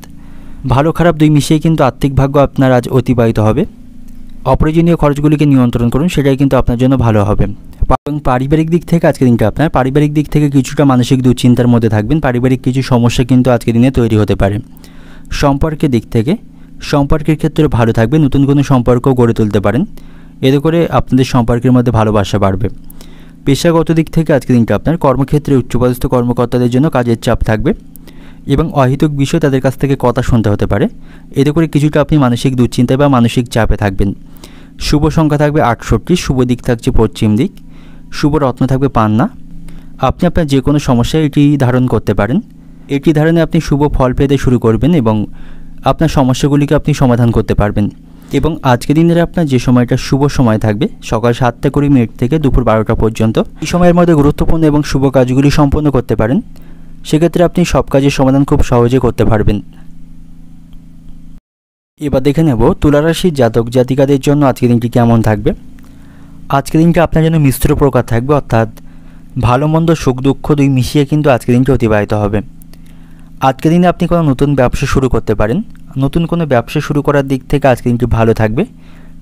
ভালো খারাপ দুই মিশিয়ে কিন্তু আর্থিক ভাগ্য আপনার আজ অতিবাহিত হবে। অপ্রয়োজনীয় খরচগুলিকে নিয়ন্ত্রণ করুন, সেটাই কিন্তু আপনার জন্য ভালো হবে। এবং পারিবারিক দিক থেকে আজকের দিনটা আপনার পারিবারিক দিক থেকে কিছুটা মানসিক দুশ্চিন্তার মধ্যে থাকবেন। পারিবারিক কিছু সমস্যা কিন্তু আজকের দিনে তৈরি হতে পারে। সম্পর্কের দিক থেকে সম্পর্কের ক্ষেত্রে ভালো থাকবে, নতুন কোনো সম্পর্ক গড়ে তুলতে পারেন, এতে করে আপনাদের সম্পর্কের মধ্যে ভালোবাসা বাড়বে। পেশাগত দিক থেকে আজকের দিনটা আপনার কর্মক্ষেত্রে উচ্চপদস্থ কর্মকর্তাদের জন্য কাজের চাপ থাকবে এবং অহেতুক বিষয় তাদের কাছ থেকে কথা শুনতে হতে পারে, এতে করে কিছুটা আপনি মানসিক দুশ্চিন্তায় বা মানসিক চাপে থাকবেন। শুভ সংখ্যা থাকবে 68, শুভ দিক থাকছে পশ্চিম দিক, শুভ রত্ন থাকবে পান্না। আপনি আপনার যে কোনো সমস্যায় এটি ধারণ করতে পারেন। এটি ধারণে আপনি শুভ ফল পেতে শুরু করবেন এবং আপনার সমস্যাগুলিকে আপনি সমাধান করতে পারবেন। এবং আজকের দিনের আপনার যে সময়টা শুভ সময় থাকবে সকাল 7:20 থেকে দুপুর 12টা পর্যন্ত, এই সময়ের মধ্যে গুরুত্বপূর্ণ এবং শুভ কাজগুলি সম্পন্ন করতে পারেন। সেক্ষেত্রে আপনি সব কাজের সমাধান খুব সহজে করতে পারবেন। এবার দেখে নেব তুলা রাশির জাতক জাতিকাদের জন্য আজকের দিনটি কেমন থাকবে। আজকের দিনটা আপনার জন্য মিশ্র প্রকার থাকবে, অর্থাৎ ভালো মন্দ সুখ দুঃখ দুই মিশিয়ে কিন্তু আজকের দিনটি অতিবাহিত হবে। আজকের দিনে আপনি কোনো নতুন ব্যবসা শুরু করতে পারেন। নতুন কোনো ব্যবসা শুরু করার দিক থেকে আজকের দিনটি ভালো থাকবে,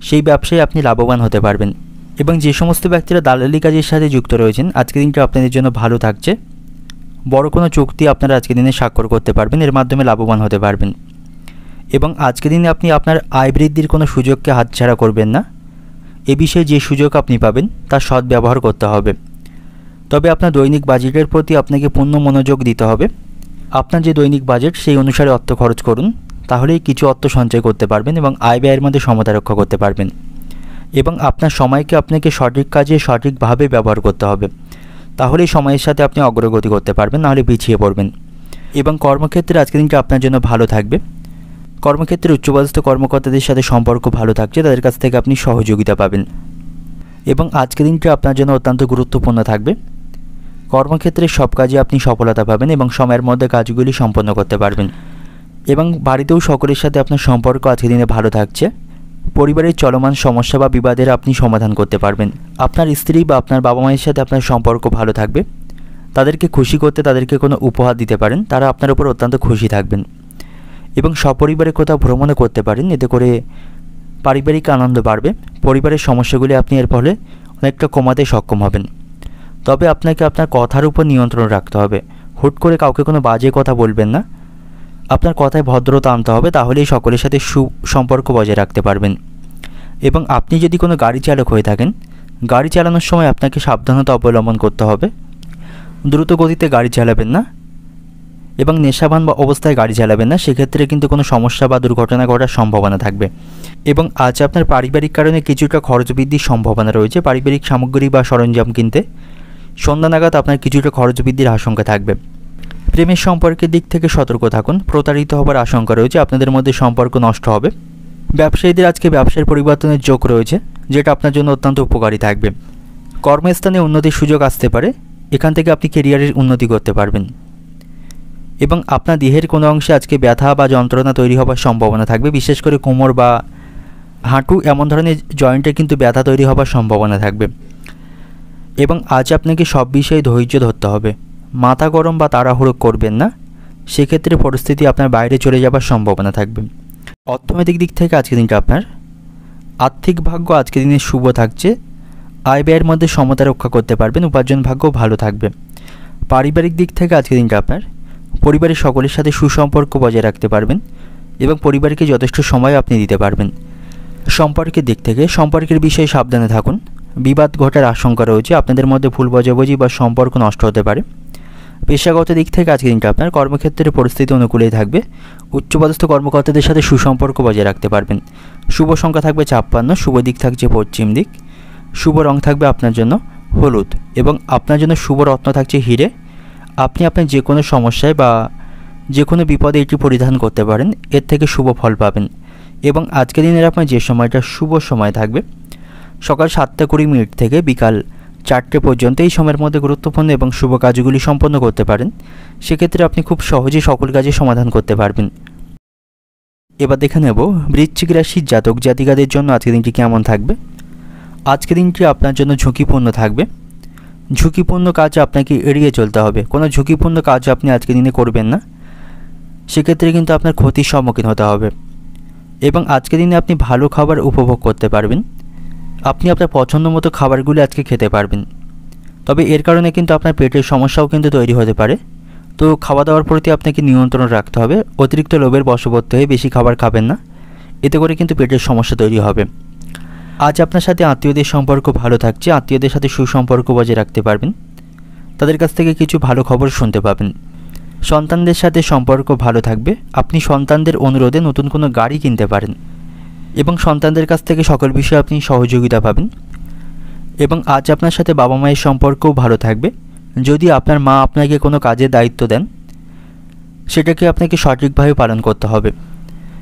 সেই ব্যবসায় আপনি লাভবান হতে পারবেন। এবং যে সমস্ত ব্যক্তিরা দালালি কাজের সাথে যুক্ত রয়েছেন আজকের দিনটি আপনাদের জন্য ভালো থাকছে। বড় কোনো চুক্তি আপনারা আজকের দিনে স্বাক্ষর করতে পারবেন, এর মাধ্যমে লাভবান হতে পারবেন। এবং আজকের দিনে আপনি আপনার আয় বৃদ্ধির কোনো সুযোগকে হাতছাড়া করবেন না। এ বিষয়ে যে সুযোগ আপনি পাবেন তার সদ্ব্যবহার করতে হবে। তবে আপনার দৈনিক বাজেটের প্রতি আপনাকে পূর্ণ মনোযোগ দিতে হবে। আপনার যে দৈনিক বাজেট সেই অনুসারে অর্থ খরচ করুন, তাহলেই কিছু অর্থ সঞ্চয় করতে পারবেন এবং আয় ব্যয়ের মধ্যে সমতা রক্ষা করতে পারবেন। এবং আপনার সময়কে আপনাকে সঠিক কাজে সঠিকভাবে ব্যবহার করতে হবে, তাহলেই সময়ের সাথে আপনি অগ্রগতি করতে পারবেন, নাহলে পিছিয়ে পড়বেন। এবং কর্মক্ষেত্রে আজকের দিনটা আপনার জন্য ভালো থাকবে। কর্মক্ষেত্রে উচ্চপদস্থ কর্মকর্তাদের সাথে সম্পর্ক ভালো থাকছে, তাদের কাছ থেকে আপনি সহযোগিতা পাবেন। এবং আজকের দিনটা আপনার জন্য অত্যন্ত গুরুত্বপূর্ণ থাকবে। কর্মক্ষেত্রে সব কাজে আপনি সফলতা পাবেন এবং সময়ের মধ্যে কাজগুলি সম্পন্ন করতে পারবেন। এবং বাড়িতেও সকলের সাথে আপনার সম্পর্ক আজকের দিনে ভালো থাকছে। পরিবারের চলমান সমস্যা বা বিবাদের আপনি সমাধান করতে পারবেন। আপনার স্ত্রী বা আপনার বাবা মায়ের সাথে আপনার সম্পর্ক ভালো থাকবে। তাদেরকে খুশি করতে তাদেরকে কোনো উপহার দিতে পারেন, তারা আপনার উপর অত্যন্ত খুশি থাকবেন। এবং সপরিবারে কোথাও ভ্রমণও করতে পারেন, এতে করে পারিবারিক আনন্দ বাড়বে। পরিবারের সমস্যাগুলি আপনি এর ফলে অনেকটা কমাতে সক্ষম হবেন। তবে আপনাকে আপনার কথার উপর নিয়ন্ত্রণ রাখতে হবে। হুট করে কাউকে কোনো বাজে কথা বলবেন না। আপনার কথায় ভদ্রতা আনতে হবে, তাহলেই সকলের সাথে সুসম্পর্ক বজায় রাখতে পারবেন। এবং আপনি যদি কোনো গাড়ি চালক হয়ে থাকেন, গাড়ি চালানোর সময় আপনাকে সাবধানতা অবলম্বন করতে হবে। দ্রুত গতিতে গাড়ি চালাবেন না এবং নেশাবান বা অবস্থায় গাড়ি চালাবেন না, সেক্ষেত্রে কিন্তু কোনো সমস্যা বা দুর্ঘটনা ঘটার সম্ভাবনা থাকবে। এবং আজ আপনার পারিবারিক কারণে কিছুটা খরচ বৃদ্ধির সম্ভাবনা রয়েছে। পারিবারিক সামগ্রী বা সরঞ্জাম কিনতে সন্ধ্যা নাগাদ আপনার কিছুটা খরচ বৃদ্ধির আশঙ্কা থাকবে। প্রেমের সম্পর্কের দিক থেকে সতর্ক থাকুন, প্রতারিত হবার আশঙ্কা রয়েছে, আপনাদের মধ্যে সম্পর্ক নষ্ট হবে। ব্যবসায়ীদের আজকে ব্যবসার পরিবর্তনের যোগ রয়েছে, যেটা আপনার জন্য অত্যন্ত উপকারী থাকবে। কর্মস্থানে উন্নতির সুযোগ আসতে পারে, এখান থেকে আপনি কেরিয়ারের উন্নতি করতে পারবেন। এবং আপনার দেহের কোনো অংশে আজকে ব্যথা বা যন্ত্রণা তৈরি হবার সম্ভাবনা থাকবে, বিশেষ করে কোমর বা হাঁটু এমন ধরনের জয়েন্টে কিন্তু ব্যথা তৈরি হবার সম্ভাবনা থাকবে। এবং আজ আপনাকে সব বিষয়ে ধৈর্য ধরতে হবে। মাথা গরম বা তাড়াহুড়ো করবেন না, সেক্ষেত্রে পরিস্থিতি আপনার বাইরে চলে যাবার সম্ভাবনা থাকবে। অর্থনৈতিক দিক থেকে আজকের দিনটা আপনার আর্থিক ভাগ্য আজকের দিনে শুভ থাকছে। আয় ব্যয়ের মধ্যে সমতা রক্ষা করতে পারবেন, উপার্জন ভাগ্য ভালো থাকবে। পারিবারিক দিক থেকে আজকের দিনটা আপনার পরিবারের সকলের সাথে সুসম্পর্ক বজায় রাখতে পারবেন এবং পরিবারকে যথেষ্ট সময় আপনি দিতে পারবেন। সম্পর্কের দিক থেকে সম্পর্কের বিষয়ে সাবধানে থাকুন, বিবাদ ঘটার আশঙ্কা রয়েছে, আপনাদের মধ্যে ভুল বোঝাবুঝি বা সম্পর্ক নষ্ট হতে পারে। পেশাগত দিক থেকে আজকের দিনটা আপনার কর্মক্ষেত্রে পরিস্থিতি অনুকূলেই থাকবে। উচ্চপদস্থ কর্মকর্তাদের সাথে সুসম্পর্ক বজায় রাখতে পারবেন। শুভ সংখ্যা থাকবে 56, শুভ দিক থাকছে পশ্চিম দিক, শুভ রং থাকবে আপনার জন্য হলুদ এবং আপনার জন্য শুভ রত্ন থাকছে হিরে। আপনি আপনার যে কোনো সমস্যায় বা যে কোনো বিপদে এটি পরিধান করতে পারেন, এর থেকে শুভ ফল পাবেন। এবং আজকের দিনের আপনার যে সময়টা শুভ সময় থাকবে সকাল 7:20 থেকে বিকাল 4টে পর্যন্ত, এই সময়ের মধ্যে গুরুত্বপূর্ণ এবং শুভ কাজগুলি সম্পন্ন করতে পারেন। সেক্ষেত্রে আপনি খুব সহজেই সকল কাজের সমাধান করতে পারবেন। এবার দেখে নেব বৃশ্চিক রাশির জাতক জাতিকাদের জন্য আজকের দিনটি কেমন থাকবে। আজকের দিনটি আপনার জন্য ঝুঁকিপূর্ণ থাকবে। ঝুঁকিপূর্ণ কাজ আপনাকে এড়িয়ে চলতে হবে। কোনো ঝুঁকিপূর্ণ কাজ আপনি আজকের দিনে করবেন না, সেক্ষেত্রে কিন্তু আপনার ক্ষতির সম্মুখীন হতে হবে। এবং আজকের দিনে আপনি ভালো খাবার উপভোগ করতে পারবেন। আপনি আপনার পছন্দ মতো খাবারগুলি আজকে খেতে পারবেন। তবে এর কারণে কিন্তু আপনার পেটের সমস্যাও কিন্তু তৈরি হতে পারে। তো খাওয়া দাওয়ার প্রতি আপনাকে নিয়ন্ত্রণ রাখতে হবে। অতিরিক্ত লোভের বশবর্তী হয়ে বেশি খাবার খাবেন না, এতে করে কিন্তু পেটের সমস্যা তৈরি হবে। আজ আপনার সাথে আত্মীয়দের সম্পর্ক ভালো থাকছে। আত্মীয়দের সাথে সুসম্পর্ক বজায় রাখতে পারবেন। তাদের কাছ থেকে কিছু ভালো খবর শুনতে পাবেন। সন্তানদের সাথে সম্পর্ক ভালো থাকবে। আপনি সন্তানদের অনুরোধে নতুন কোনো গাড়ি কিনতে পারেন এবং সন্তানদের কাছ থেকে সকল বিষয়ে আপনি সহযোগিতা পাবেন। এবং আজ আপনার সাথে বাবা মায়ের সম্পর্কও ভালো থাকবে। যদি আপনার মা আপনাকে কোনো কাজের দায়িত্ব দেন, সেটাকে আপনাকে সঠিকভাবে পালন করতে হবে।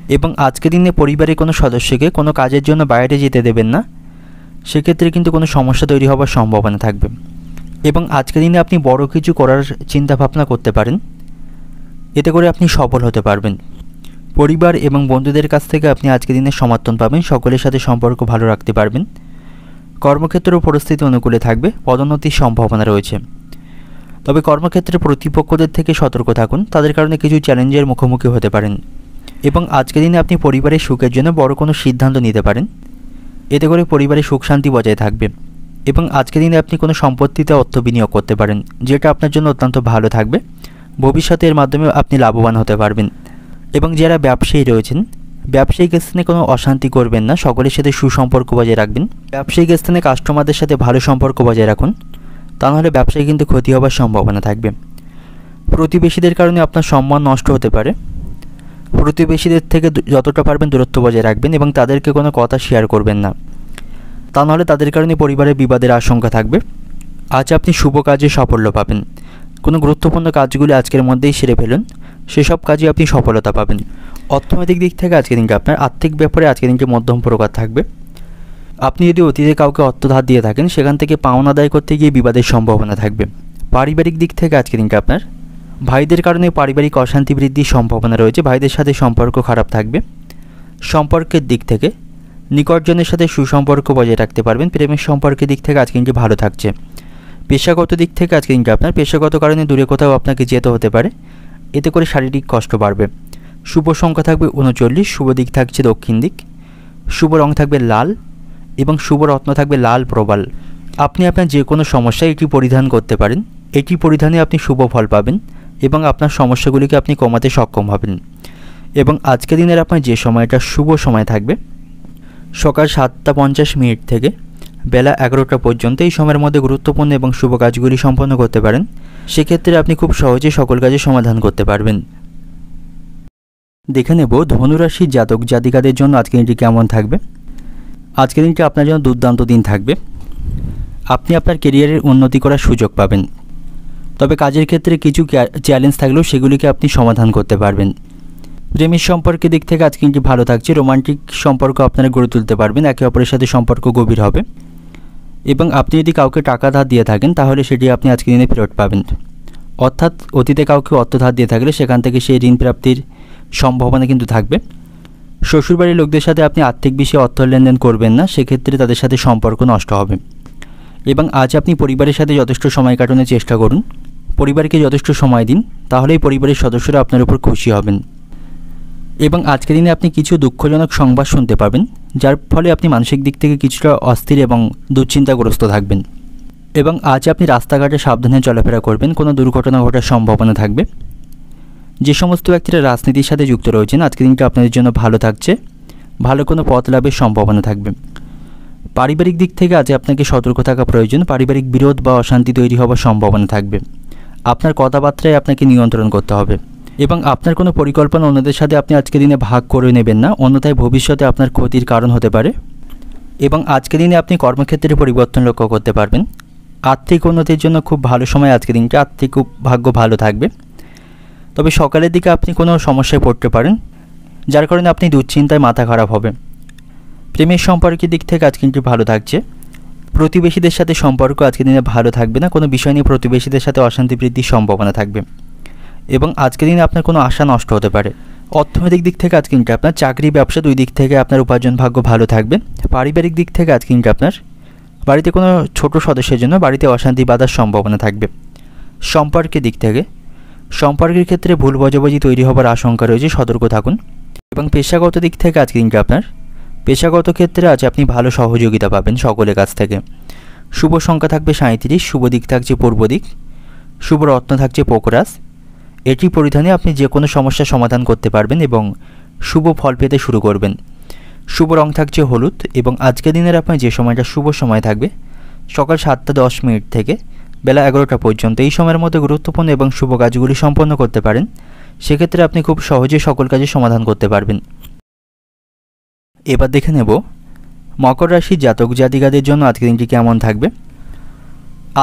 এবং আজকের দিনে পরিবারের কোনো সদস্যকে কোনো কাজের জন্য বাইরে যেতে দেবেন না, সেক্ষেত্রে কিন্তু কোনো সমস্যা তৈরি হওয়ার সম্ভাবনা থাকবে। এবং আজকের দিনে আপনি বড় কিছু করার চিন্তা ভাবনা করতে পারেন, এতে করে আপনি সফল হতে পারবেন। পরিবার এবং বন্ধুদের কাছ থেকে আপনি আজকের দিনে সমর্থন পাবেন। সকলের সাথে সম্পর্ক ভালো রাখতে পারবেন। কর্মক্ষেত্রেও পরিস্থিতি অনুকূলে থাকবে। পদোন্নতির সম্ভাবনা রয়েছে। তবে কর্মক্ষেত্রে প্রতিপক্ষদের থেকে সতর্ক থাকুন, তাদের কারণে কিছু চ্যালেঞ্জের মুখোমুখি হতে পারেন। এবং আজকের দিনে আপনি পরিবারের সুখের জন্য বড় কোনো সিদ্ধান্ত নিতে পারেন, এতে করে পরিবারের সুখ শান্তি বজায় থাকবে। এবং আজকের দিনে আপনি কোনো সম্পত্তিতে অর্থ বিনিয়োগ করতে পারেন, যেটা আপনার জন্য অত্যন্ত ভালো থাকবে। ভবিষ্যতে এর মাধ্যমে আপনি লাভবান হতে পারবেন। এবং যারা ব্যবসায়ী রয়েছেন, ব্যবসায়িক স্থানে কোনো অশান্তি করবেন না, সকলের সাথে সুসম্পর্ক বজায় রাখবেন। ব্যবসায়িক স্থানে কাস্টমারদের সাথে ভালো সম্পর্ক বজায় রাখুন, তা নাহলে ব্যবসায় কিন্তু ক্ষতি হওয়ার সম্ভাবনা থাকবে। প্রতিবেশীদের কারণে আপনার সম্মান নষ্ট হতে পারে। প্রতিবেশীদের থেকে যতটা পারবেন দূরত্ব বজায় রাখবেন এবং তাদেরকে কোনো কথা শেয়ার করবেন না, তা নাহলে তাদের কারণে পরিবারের বিবাদের আশঙ্কা থাকবে। আজ আপনি শুভ কাজে সাফল্য পাবেন। কোনো গুরুত্বপূর্ণ কাজগুলি আজকের মধ্যেই সেরে ফেলুন, সেসব কাজে আপনি সফলতা পাবেন। অর্থনৈতিক দিক থেকে আজকের দিনটি আপনার আর্থিক ব্যাপারে আজকের দিনটি মধ্যম প্রকার থাকবে। আপনি যদি অতীতে কাউকে অর্থ ধার দিয়ে থাকেন, সেখান থেকে পাওনা আদায় করতে গিয়ে বিবাদের সম্ভাবনা থাকবে। পারিবারিক দিক থেকে আজকের দিনটি আপনার ভাইদের কারণে পারিবারিক অশান্তি বৃদ্ধির সম্ভাবনা রয়েছে। ভাইদের সাথে সম্পর্ক খারাপ থাকবে। সম্পর্কের দিক থেকে নিকটজনের সাথে সুসম্পর্ক বজায় রাখতে পারবেন। প্রেমের সম্পর্কের দিক থেকে আজকের দিনটি ভালো থাকছে। পেশাগত দিক থেকে আজকের দিনটি আপনার পেশাগত কারণে দূরে কোথাও আপনাকে যেতে হতে পারে, এতে করে শারীরিক কষ্ট বাড়বে। শুভ সংখ্যা থাকবে 39। শুভ দিক থাকছে দক্ষিণ দিক। শুভ রং থাকবে লাল এবং শুভ রত্ন থাকবে লাল প্রবাল। আপনি আপনার যে কোনো সমস্যায় এটি পরিধান করতে পারেন। এটি পরিধানে আপনি শুভ ফল পাবেন এবং আপনার সমস্যাগুলিকে আপনি কমাতে সক্ষম হবেন। এবং আজকের দিনের আপনার যে সময়টা শুভ সময় থাকবে সকাল 7:50 থেকে বেলা 11টা পর্যন্ত, এই সময়ের মধ্যে গুরুত্বপূর্ণ এবং শুভ কাজগুলি সম্পন্ন করতে পারেন। সেক্ষেত্রে আপনি খুব সহজে সকল কাজের সমাধান করতে পারবেন। দেখে নেব ধনুরাশির জাতক জাতিকাদের জন্য আজকের দিনটি কেমন থাকবে। আজকের দিনটি আপনার জন্য দুর্দান্ত দিন থাকবে। আপনি আপনার কেরিয়ারের উন্নতি করার সুযোগ পাবেন। তবে কাজের ক্ষেত্রে কিছু চ্যালেঞ্জ থাকলেও সেগুলিকে আপনি সমাধান করতে পারবেন। প্রেমের সম্পর্কের দিক থেকে আজকে দিনটি ভালো থাকছে। রোমান্টিক সম্পর্ক আপনারা গড়ে তুলতে পারবেন। একে অপরের সাথে সম্পর্ক গভীর হবে। এবং আপনি যদি কাউকে টাকা ধার দিয়ে থাকেন, তাহলে সেটি আপনি আজকের দিনে ফেরত পাবেন। অর্থাৎ অতীতে কাউকে অর্থ ধার দিয়ে থাকলে সেখান থেকে সেই ঋণ প্রাপ্তির সম্ভাবনা কিন্তু থাকবে। শ্বশুরবাড়ির লোকদের সাথে আপনি আর্থিক বিষয়ে অর্থ লেনদেন করবেন না, সেক্ষেত্রে তাদের সাথে সম্পর্ক নষ্ট হবে। এবং আজ আপনি পরিবারের সাথে যথেষ্ট সময় কাটানোর চেষ্টা করুন। পরিবারকে যথেষ্ট সময় দিন, তাহলেই পরিবারের সদস্যরা আপনার উপর খুশি হবেন। এবং আজকের দিনে আপনি কিছু দুঃখজনক সংবাদ শুনতে পাবেন, যার ফলে আপনি মানসিক দিক থেকে কিছুটা অস্থির এবং দুশ্চিন্তাগ্রস্ত থাকবেন। এবং আজ আপনি রাস্তাঘাটে সাবধানে চলাফেরা করবেন। কোনো দুর্ঘটনা ঘটার সম্ভাবনা থাকবে। যে সমস্ত ব্যক্তিরা রাজনীতির সাথে যুক্ত রয়েছেন, আজকের দিনটা আপনাদের জন্য ভালো থাকছে। ভালো কোনো পথ লাভের সম্ভাবনা থাকবে। পারিবারিক দিক থেকে আজ আপনাকে সতর্ক থাকা প্রয়োজন। পারিবারিক বিরোধ বা অশান্তি তৈরি হওয়ার সম্ভাবনা থাকবে। আপনার কথাবার্তায় আপনাকে নিয়ন্ত্রণ করতে হবে। এবং আপনার কোনো পরিকল্পনা অন্যদের সাথে আপনি আজকের দিনে ভাগ করে নেবেন না, অন্যথায় ভবিষ্যতে আপনার ক্ষতির কারণ হতে পারে। এবং আজকের দিনে আপনি কর্মক্ষেত্রে পরিবর্তন লক্ষ্য করতে পারবেন। আর্থিক উন্নতির জন্য খুব ভালো সময় আজকের দিনটা, আর্থিক ভাগ্য ভালো থাকবে। তবে সকালের দিকে আপনি কোনো সমস্যায় পড়তে পারেন, যার কারণে আপনি দুশ্চিন্তায় মাথা খারাপ হবে। প্রেমের সম্পর্কের দিক থেকে আজকে দিনটি ভালো থাকছে। প্রতিবেশীদের সাথে সম্পর্ক আজকের দিনে ভালো থাকবে না, কোনো বিষয় নিয়ে প্রতিবেশীদের সাথে অশান্তি বৃদ্ধির সম্ভাবনা থাকবে এবং আজকের দিনে আপনার কোনো আশা নষ্ট হতে পারে। অর্থনৈতিক দিক থেকে আজকে দিনটা আপনার চাকরি ব্যবসা দুই দিক থেকে আপনার উপার্জন ভাগ্য ভালো থাকবে। পারিবারিক দিক থেকে আজকে দিনটা আপনার বাড়িতে কোনো ছোট সদস্যের জন্য বাড়িতে অশান্তি বাধার সম্ভাবনা থাকবে। সম্পর্কের দিক থেকে সম্পর্কের ক্ষেত্রে ভুল বোঝাবুঝি তৈরি হবার আশঙ্কা রয়েছে, সতর্ক থাকুন। এবং পেশাগত দিক থেকে আজকে দিনটা আপনার পেশাগত ক্ষেত্রে আজ আপনি ভালো সহযোগিতা পাবেন সকলের কাছ থেকে। শুভ সংখ্যা থাকবে 37, শুভ দিক থাকছে পূর্ব দিক, শুভ রত্ন থাকছে পোকরাস। এটি পরিধানে আপনি যে কোনো সমস্যার সমাধান করতে পারবেন এবং শুভ ফল পেতে শুরু করবেন। শুভ রং থাকছে হলুদ এবং আজকের দিনের আপনার যে সময়টা শুভ সময় থাকবে সকাল 7:10 থেকে বেলা 11টা পর্যন্ত। এই সময়ের মধ্যে গুরুত্বপূর্ণ এবং শুভ কাজগুলি সম্পন্ন করতে পারেন, সেক্ষেত্রে আপনি খুব সহজে সকল কাজের সমাধান করতে পারবেন। এবার দেখে নেব মকর রাশির জাতক জাতিকাদের জন্য আজকের দিনটি কেমন থাকবে।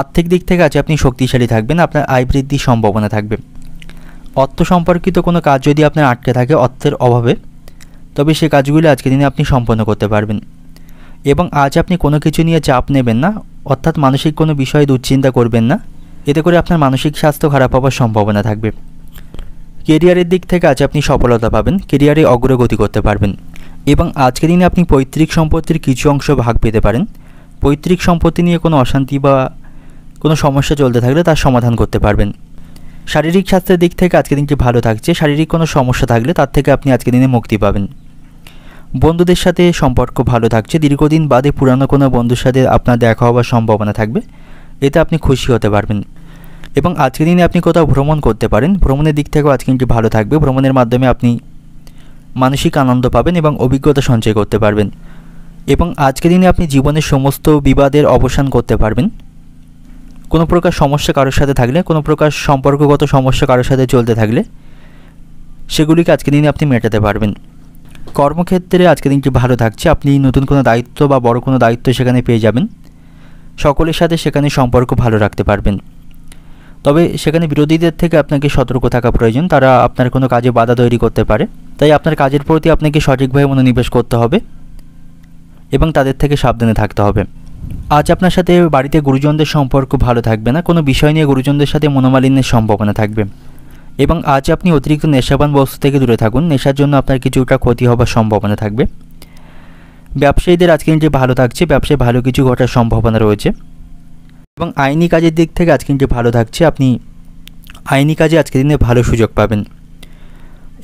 আর্থিক দিক থেকে আজ আপনি শক্তিশালী থাকবেন, আপনার আয় বৃদ্ধির সম্ভাবনা থাকবে। অর্থ সম্পর্কিত কোনো কাজ যদি আপনার আটকে থাকে অর্থের অভাবে, তবে সে কাজগুলি আজকের দিনে আপনি সম্পন্ন করতে পারবেন। এবং আজ আপনি কোনো কিছু নিয়ে চাপ নেবেন না, অর্থাৎ মানসিক কোনো বিষয়ে দুশ্চিন্তা করবেন না, এতে করে আপনার মানসিক স্বাস্থ্য খারাপ হওয়ার সম্ভাবনা থাকবে। কেরিয়ারের দিক থেকে আজ আপনি সফলতা পাবেন, কেরিয়ারে অগ্রগতি করতে পারবেন এবং আজকের দিনে আপনি পৈতৃক সম্পত্তির কিছু অংশ ভাগ পেতে পারেন। পৈতৃক সম্পত্তি নিয়ে কোনো অশান্তি বা কোনো সমস্যা চলতে থাকলে তার সমাধান করতে পারবেন। শারীরিক স্বাস্থ্যের দিক থেকে আজকের দিনটি ভালো থাকছে, শারীরিক কোনো সমস্যা থাকলে তার থেকে আপনি আজকের দিনে মুক্তি পাবেন। বন্ধুদের সাথে সম্পর্ক ভালো থাকছে, দীর্ঘদিন বাদে পুরানো কোনো বন্ধুর সাথে আপনার দেখা হওয়ার সম্ভাবনা থাকবে, এতে আপনি খুশি হতে পারবেন। এবং আজকের দিনে আপনি কোথাও ভ্রমণ করতে পারেন, ভ্রমণের দিক থেকেও আজকে দিনটি ভালো থাকবে। ভ্রমণের মাধ্যমে আপনি মানসিক আনন্দ পাবেন এবং অভিজ্ঞতা সঞ্চয় করতে পারবেন এবং আজকের দিনে আপনি জীবনের সমস্ত বিবাদের অবসান করতে পারবেন। কোনো প্রকার সমস্যা কারোর সাথে থাকলে, কোনো প্রকার সম্পর্কগত সমস্যা কারোর সাথে চলতে থাকলে সেগুলিকে আজকের দিনে আপনি মেটাতে পারবেন। কর্মক্ষেত্রে আজকের দিনটি ভালো থাকছে, আপনি নতুন কোনো দায়িত্ব বা বড় কোনো দায়িত্ব সেখানে পেয়ে যাবেন, সকলের সাথে সেখানে সম্পর্ক ভালো রাখতে পারবেন। তবে সেখানে বিরোধীদের থেকে আপনাকে সতর্ক থাকা প্রয়োজন, তারা আপনার কোনো কাজে বাধা তৈরি করতে পারে, তাই আপনার কাজের প্রতি আপনাকে সঠিকভাবে মনোনিবেশ করতে হবে এবং তাদের থেকে সাবধানে থাকতে হবে। আজ আপনার সাথে বাড়িতে গুরুজনদের সম্পর্ক ভালো থাকবে না, কোনো বিষয় নিয়ে গুরুজনদের সাথে মনোমালিন্যের সম্ভাবনা থাকবে এবং আজ আপনি অতিরিক্ত নেশাবান বস্তু থেকে দূরে থাকুন, নেশার জন্য আপনার কিছুটা ক্ষতি হবার সম্ভাবনা থাকবে। ব্যবসায়ীদের আজকের দিনটি ভালো থাকছে, ব্যবসায় ভালো কিছু ঘটার সম্ভাবনা রয়েছে এবং আইনি কাজের দিক থেকে আজকের দিনটি ভালো থাকছে, আপনি আইনি কাজে আজকের দিনে ভালো সুযোগ পাবেন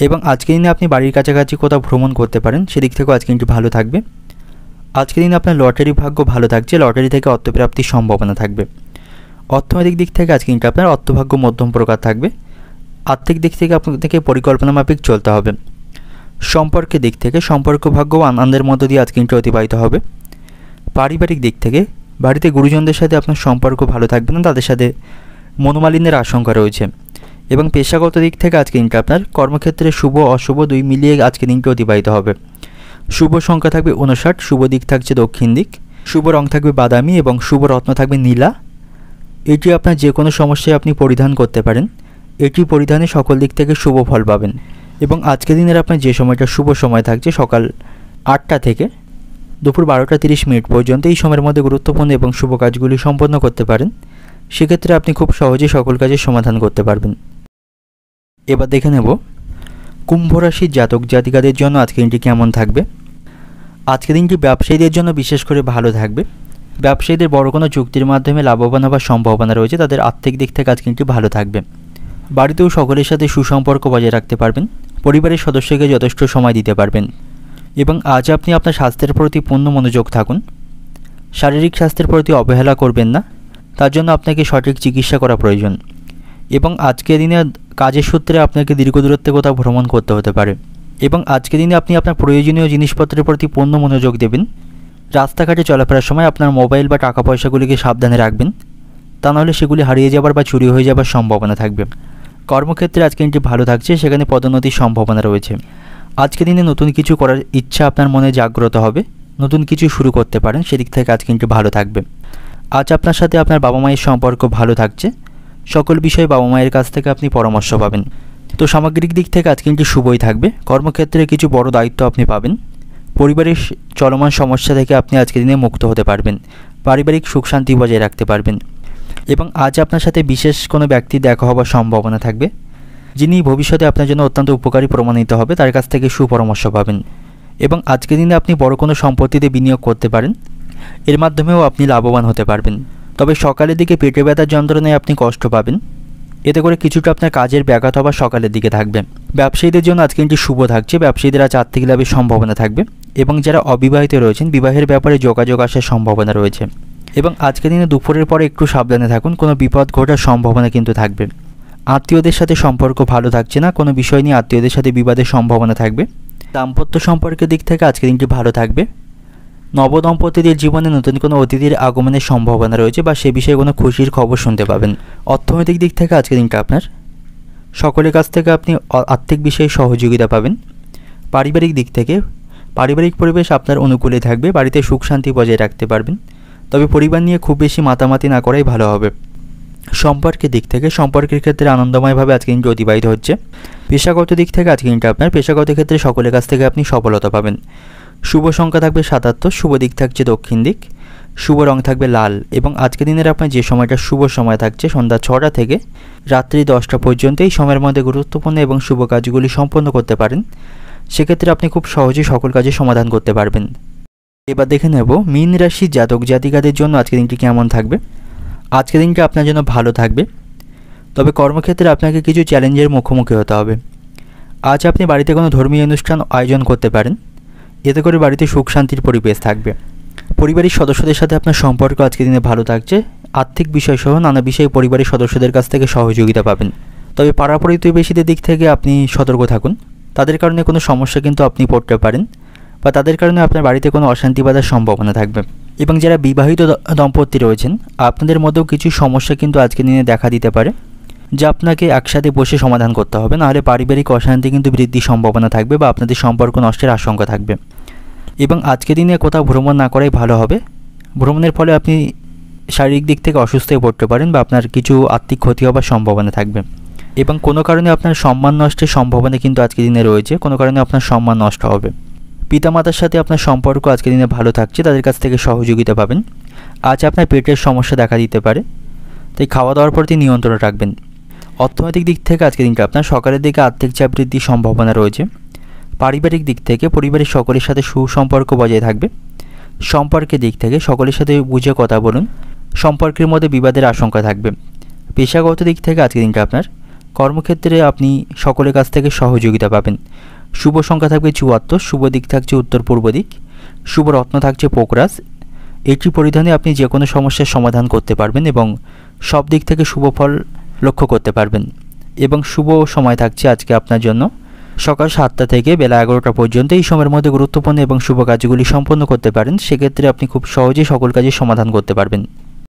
এবং আজকের দিনে আপনি বাড়ির কাছাকাছি কোথাও ভ্রমণ করতে পারেন, সেদিক থেকেও আজকের দিনটি ভালো থাকবে। আজকের দিনে আপনার লটারি ভাগ্য ভালো থাকছে, লটারি থেকে অর্থপ্রাপ্তির সম্ভাবনা থাকবে। অর্থনৈতিক দিক থেকে আজকের দিনটা আপনার অর্থভাগ্য মধ্যম প্রকার থাকবে, আর্থিক দিক থেকে আপনাকে পরিকল্পনা মাফিক চলতে হবে। সম্পর্কের দিক থেকে সম্পর্ক ভাগ্য আনন্দের মধ্য দিয়ে আজকের দিনটা অতিবাহিত হবে। পারিবারিক দিক থেকে বাড়িতে গুরুজনদের সাথে আপনার সম্পর্ক ভালো থাকবে না, তাদের সাথে মনোমালিন্যের আশঙ্কা রয়েছে এবং পেশাগত দিক থেকে আজকের দিনটা আপনার কর্মক্ষেত্রে শুভ অশুভ দুই মিলিয়ে আজকের দিনটা অতিবাহিত হবে। শুভ সংখ্যা থাকবে 59, শুভ দিক থাকছে দক্ষিণ দিক, শুভ রং থাকবে বাদামি এবং শুভ রত্ন থাকবে নীলা। এটি আপনার যে কোনো সমস্যায় আপনি পরিধান করতে পারেন, এটি পরিধানে সকল দিক থেকে শুভ ফল পাবেন এবং আজকের দিনের আপনার যে সময়টা শুভ সময় থাকছে সকাল 8টা থেকে দুপুর 12:30 পর্যন্ত। এই সময়ের মধ্যে গুরুত্বপূর্ণ এবং শুভ কাজগুলি সম্পন্ন করতে পারেন, সেক্ষেত্রে আপনি খুব সহজেই সকল কাজের সমাধান করতে পারবেন। এবার দেখে নেব কুম্ভ রাশির জাতক জাতিকাদের জন্য আজকের দিনটি কেমন থাকবে। আজকের দিনটি ব্যবসায়ীদের জন্য বিশেষ করে ভালো থাকবে, ব্যবসায়ীদের বড় কোনো চুক্তির মাধ্যমে লাভবান হওয়ার সম্ভাবনা রয়েছে, তাদের আর্থিক দিক থেকে আজকের দিনটি ভালো থাকবে। বাড়িতেও সকলের সাথে সুসম্পর্ক বজায় রাখতে পারবেন, পরিবারের সদস্যকে যথেষ্ট সময় দিতে পারবেন এবং আজ আপনি আপনার স্বাস্থ্যের প্রতি পূর্ণ মনোযোগ থাকুন, শারীরিক স্বাস্থ্যের প্রতি অবহেলা করবেন না, তার জন্য আপনাকে সঠিক চিকিৎসা করা প্রয়োজন এবং আজকের দিনে কাজের সূত্রে আপনাকে দীর্ঘ দূরত্বে কোথাও ভ্রমণ করতে হতে পারে এবং আজকের দিনে আপনি আপনার প্রয়োজনীয় জিনিসপত্রের প্রতি পূর্ণ মনোযোগ দেবেন। রাস্তাঘাটে চলাফেরার সময় আপনার মোবাইল বা টাকা পয়সাগুলিকে সাবধানে রাখবেন, তা নাহলে সেগুলি হারিয়ে যাবার বা চুরি হয়ে যাবার সম্ভাবনা থাকবে। কর্মক্ষেত্রে আজকের দিনটি ভালো থাকছে, সেখানে পদোন্নতির সম্ভাবনা রয়েছে। আজকের দিনে নতুন কিছু করার ইচ্ছা আপনার মনে জাগ্রত হবে, নতুন কিছু শুরু করতে পারেন, সেদিক থেকে আজকের দিনটি ভালো থাকবে। আজ আপনার সাথে আপনার বাবা মায়ের সম্পর্ক ভালো থাকছে। সকল বিষয়ে বাবা মায়ের কাছ থেকে আপনি পরামর্শ পাবেন। তো সামগ্রিক দিক থেকে আজকে দিনটি শুভই থাকবে। কর্মক্ষেত্রে কিছু বড় দায়িত্ব আপনি পাবেন। পরিবারের চলমান সমস্যা থেকে আপনি আজকের দিনে মুক্ত হতে পারবেন। পারিবারিক সুখ শান্তি বজায় রাখতে পারবেন এবং আজ আপনার সাথে বিশেষ কোনো ব্যক্তি দেখা হওয়ার সম্ভাবনা থাকবে, যিনি ভবিষ্যতে আপনার জন্য অত্যন্ত উপকারী প্রমাণিত হবে। তার কাছ থেকে সুপরামর্শ পাবেন এবং আজকের দিনে আপনি বড় কোনো সম্পত্তিতে বিনিয়োগ করতে পারেন। এর মাধ্যমেও আপনি লাভবান হতে পারবেন। তবে সকালের দিকে পেটে ব্যথার যন্ত্রণায় আপনি কষ্ট পাবেন, এতে করে কিছুটা আপনার কাজের ব্যাঘাত হওয়া সকালের দিকে থাকবে। ব্যবসায়ীদের জন্য আজকে দিনটি শুভ থাকছে। ব্যবসায়ীদের আজ আর্থিক লাভের সম্ভাবনা থাকবে এবং যারা অবিবাহিত রয়েছেন বিবাহের ব্যাপারে যোগাযোগ আসার সম্ভাবনা রয়েছে এবং আজকের দিনে দুপুরের পরে একটু সাবধানে থাকুন, কোনো বিপদ ঘটার সম্ভাবনা কিন্তু থাকবে। আত্মীয়দের সাথে সম্পর্ক ভালো থাকছে না, কোনো বিষয় নিয়ে আত্মীয়দের সাথে বিবাদের সম্ভাবনা থাকবে। দাম্পত্য সম্পর্কের দিক থেকে আজকের দিনটি ভালো থাকবে। নবদম্পতিদের জীবনে নতুন কোনো অতিথির আগমনের সম্ভাবনা রয়েছে বা সে বিষয়ে কোনো খুশির খবর শুনতে পাবেন। অর্থনৈতিক দিক থেকে আজকের দিনটা আপনার সকলের কাছ থেকে আপনি আর্থিক বিষয়ে সহযোগিতা পাবেন। পারিবারিক দিক থেকে পারিবারিক পরিবেশ আপনার অনুকূলে থাকবে, বাড়িতে সুখ শান্তি বজায় রাখতে পারবেন। তবে পরিবার নিয়ে খুব বেশি মাতামাতি না করাই ভালো হবে। সম্পর্কের দিক থেকে সম্পর্কের ক্ষেত্রে আনন্দময়ভাবে আজকে দিনটি অতিবাহিত হচ্ছে। পেশাগত দিক থেকে আজকে দিনটা আপনার পেশাগত ক্ষেত্রে সকলের কাছ থেকে আপনি সফলতা পাবেন। শুভ সংখ্যা থাকবে ৭৭, শুভ দিক থাকছে দক্ষিণ দিক, শুভ রং থাকবে লাল এবং আজকে দিনের আপনার যে সময়টা শুভ সময় থাকছে সন্ধ্যা ৬টা থেকে রাত্রি 10টা পর্যন্ত। এই সময়ের মধ্যে গুরুত্বপূর্ণ এবং শুভ কাজগুলি সম্পন্ন করতে পারেন। সেক্ষেত্রে আপনি খুব সহজেই সকল কাজের সমাধান করতে পারবেন। এবার দেখে নেব মীন রাশির জাতক জাতিকাদের জন্য আজকে দিনটি কেমন থাকবে। আজকের দিনটি আপনার জন্য ভালো থাকবে, তবে কর্মক্ষেত্রে আপনাকে কিছু চ্যালেঞ্জের মুখোমুখি হতে হবে। আজ আপনি বাড়িতে কোনো ধর্মীয় অনুষ্ঠান আয়োজন করতে পারেন, এতে করে বাড়িতে সুখ শান্তির পরিবেশ থাকবে। পরিবারের সদস্যদের সাথে আপনার সম্পর্ক আজকের দিনে ভালো থাকছে। আর্থিক বিষয়সহ নানা বিষয়ে পরিবারের সদস্যদের কাছ থেকে সহযোগিতা পাবেন। তবে পাড়া প্রতিবেশীদের দিক থেকে আপনি সতর্ক থাকুন, তাদের কারণে কোনো সমস্যা কিন্তু আপনি পড়তে পারেন বা তাদের কারণে আপনার বাড়িতে কোনো অশান্তি বাঁধার সম্ভাবনা থাকবে। এবং যারা বিবাহিত দম্পতি রয়েছেন আপনাদের মধ্যেও কিছু সমস্যা কিন্তু আজকের দিনে দেখা দিতে পারে, যা আপনাকে একসাথে বসে সমাধান করতে হবে, নাহলে পারিবারিক অশান্তি কিন্তু বৃদ্ধির সম্ভাবনা থাকবে বা আপনাদের সম্পর্ক নষ্টের আশঙ্কা থাকবে। এবং আজকের দিনে কোথাও ভ্রমণ না করাই ভালো হবে। ভ্রমণের ফলে আপনি শারীরিক দিক থেকে অসুস্থ হয়ে পড়তে পারেন বা আপনার কিছু আর্থিক ক্ষতি হওয়ার সম্ভাবনা থাকবে এবং কোনো কারণে আপনার সম্মান নষ্টের সম্ভাবনা কিন্তু আজকের দিনে রয়েছে। কোনো কারণে আপনার সম্মান নষ্ট হবে। পিতামাতার সাথে আপনার সম্পর্ক আজকের দিনে ভালো থাকছে, তাদের কাছ থেকে সহযোগিতা পাবেন। আজ আপনার পেটের সমস্যা দেখা দিতে পারে, তাই খাওয়া দাওয়ার প্রতি নিয়ন্ত্রণ রাখবেন। অর্থনৈতিক দিক থেকে আজকের দিনটা আপনার সকালের দিকে আর্থিক চাপ বৃদ্ধির সম্ভাবনা রয়েছে। পারিবারিক দিক থেকে পরিবারের সকলের সাথে সুসম্পর্ক বজায় থাকবে। সম্পর্কের দিক থেকে সকলের সাথে বুঝে কথা বলুন, সম্পর্কের মধ্যে বিবাদের আশঙ্কা থাকবে। পেশাগত দিক থেকে আজকের দিনটা আপনার কর্মক্ষেত্রে আপনি সকলের কাছ থেকে সহযোগিতা পাবেন। শুভ সংখ্যা থাকবে ৭৪, শুভ দিক থাকছে উত্তর পূর্ব দিক, শুভ রত্ন থাকছে পোকরাজ। এটি পরিধানে আপনি যে কোনো সমস্যার সমাধান করতে পারবেন এবং সব দিক থেকে শুভ ফল লক্ষ্য করতে পারবেন। এবং শুভ সময় থাকছে আজকে আপনার জন্য সকাল 7টা থেকে বেলা 11টা পর্যন্ত। এই সময়ের মধ্যে গুরুত্বপূর্ণ এবং শুভ কাজগুলি সম্পন্ন করতে পারেন, সেক্ষেত্রে আপনি খুব সহজেই সকল কাজের সমাধান করতে পারবেন।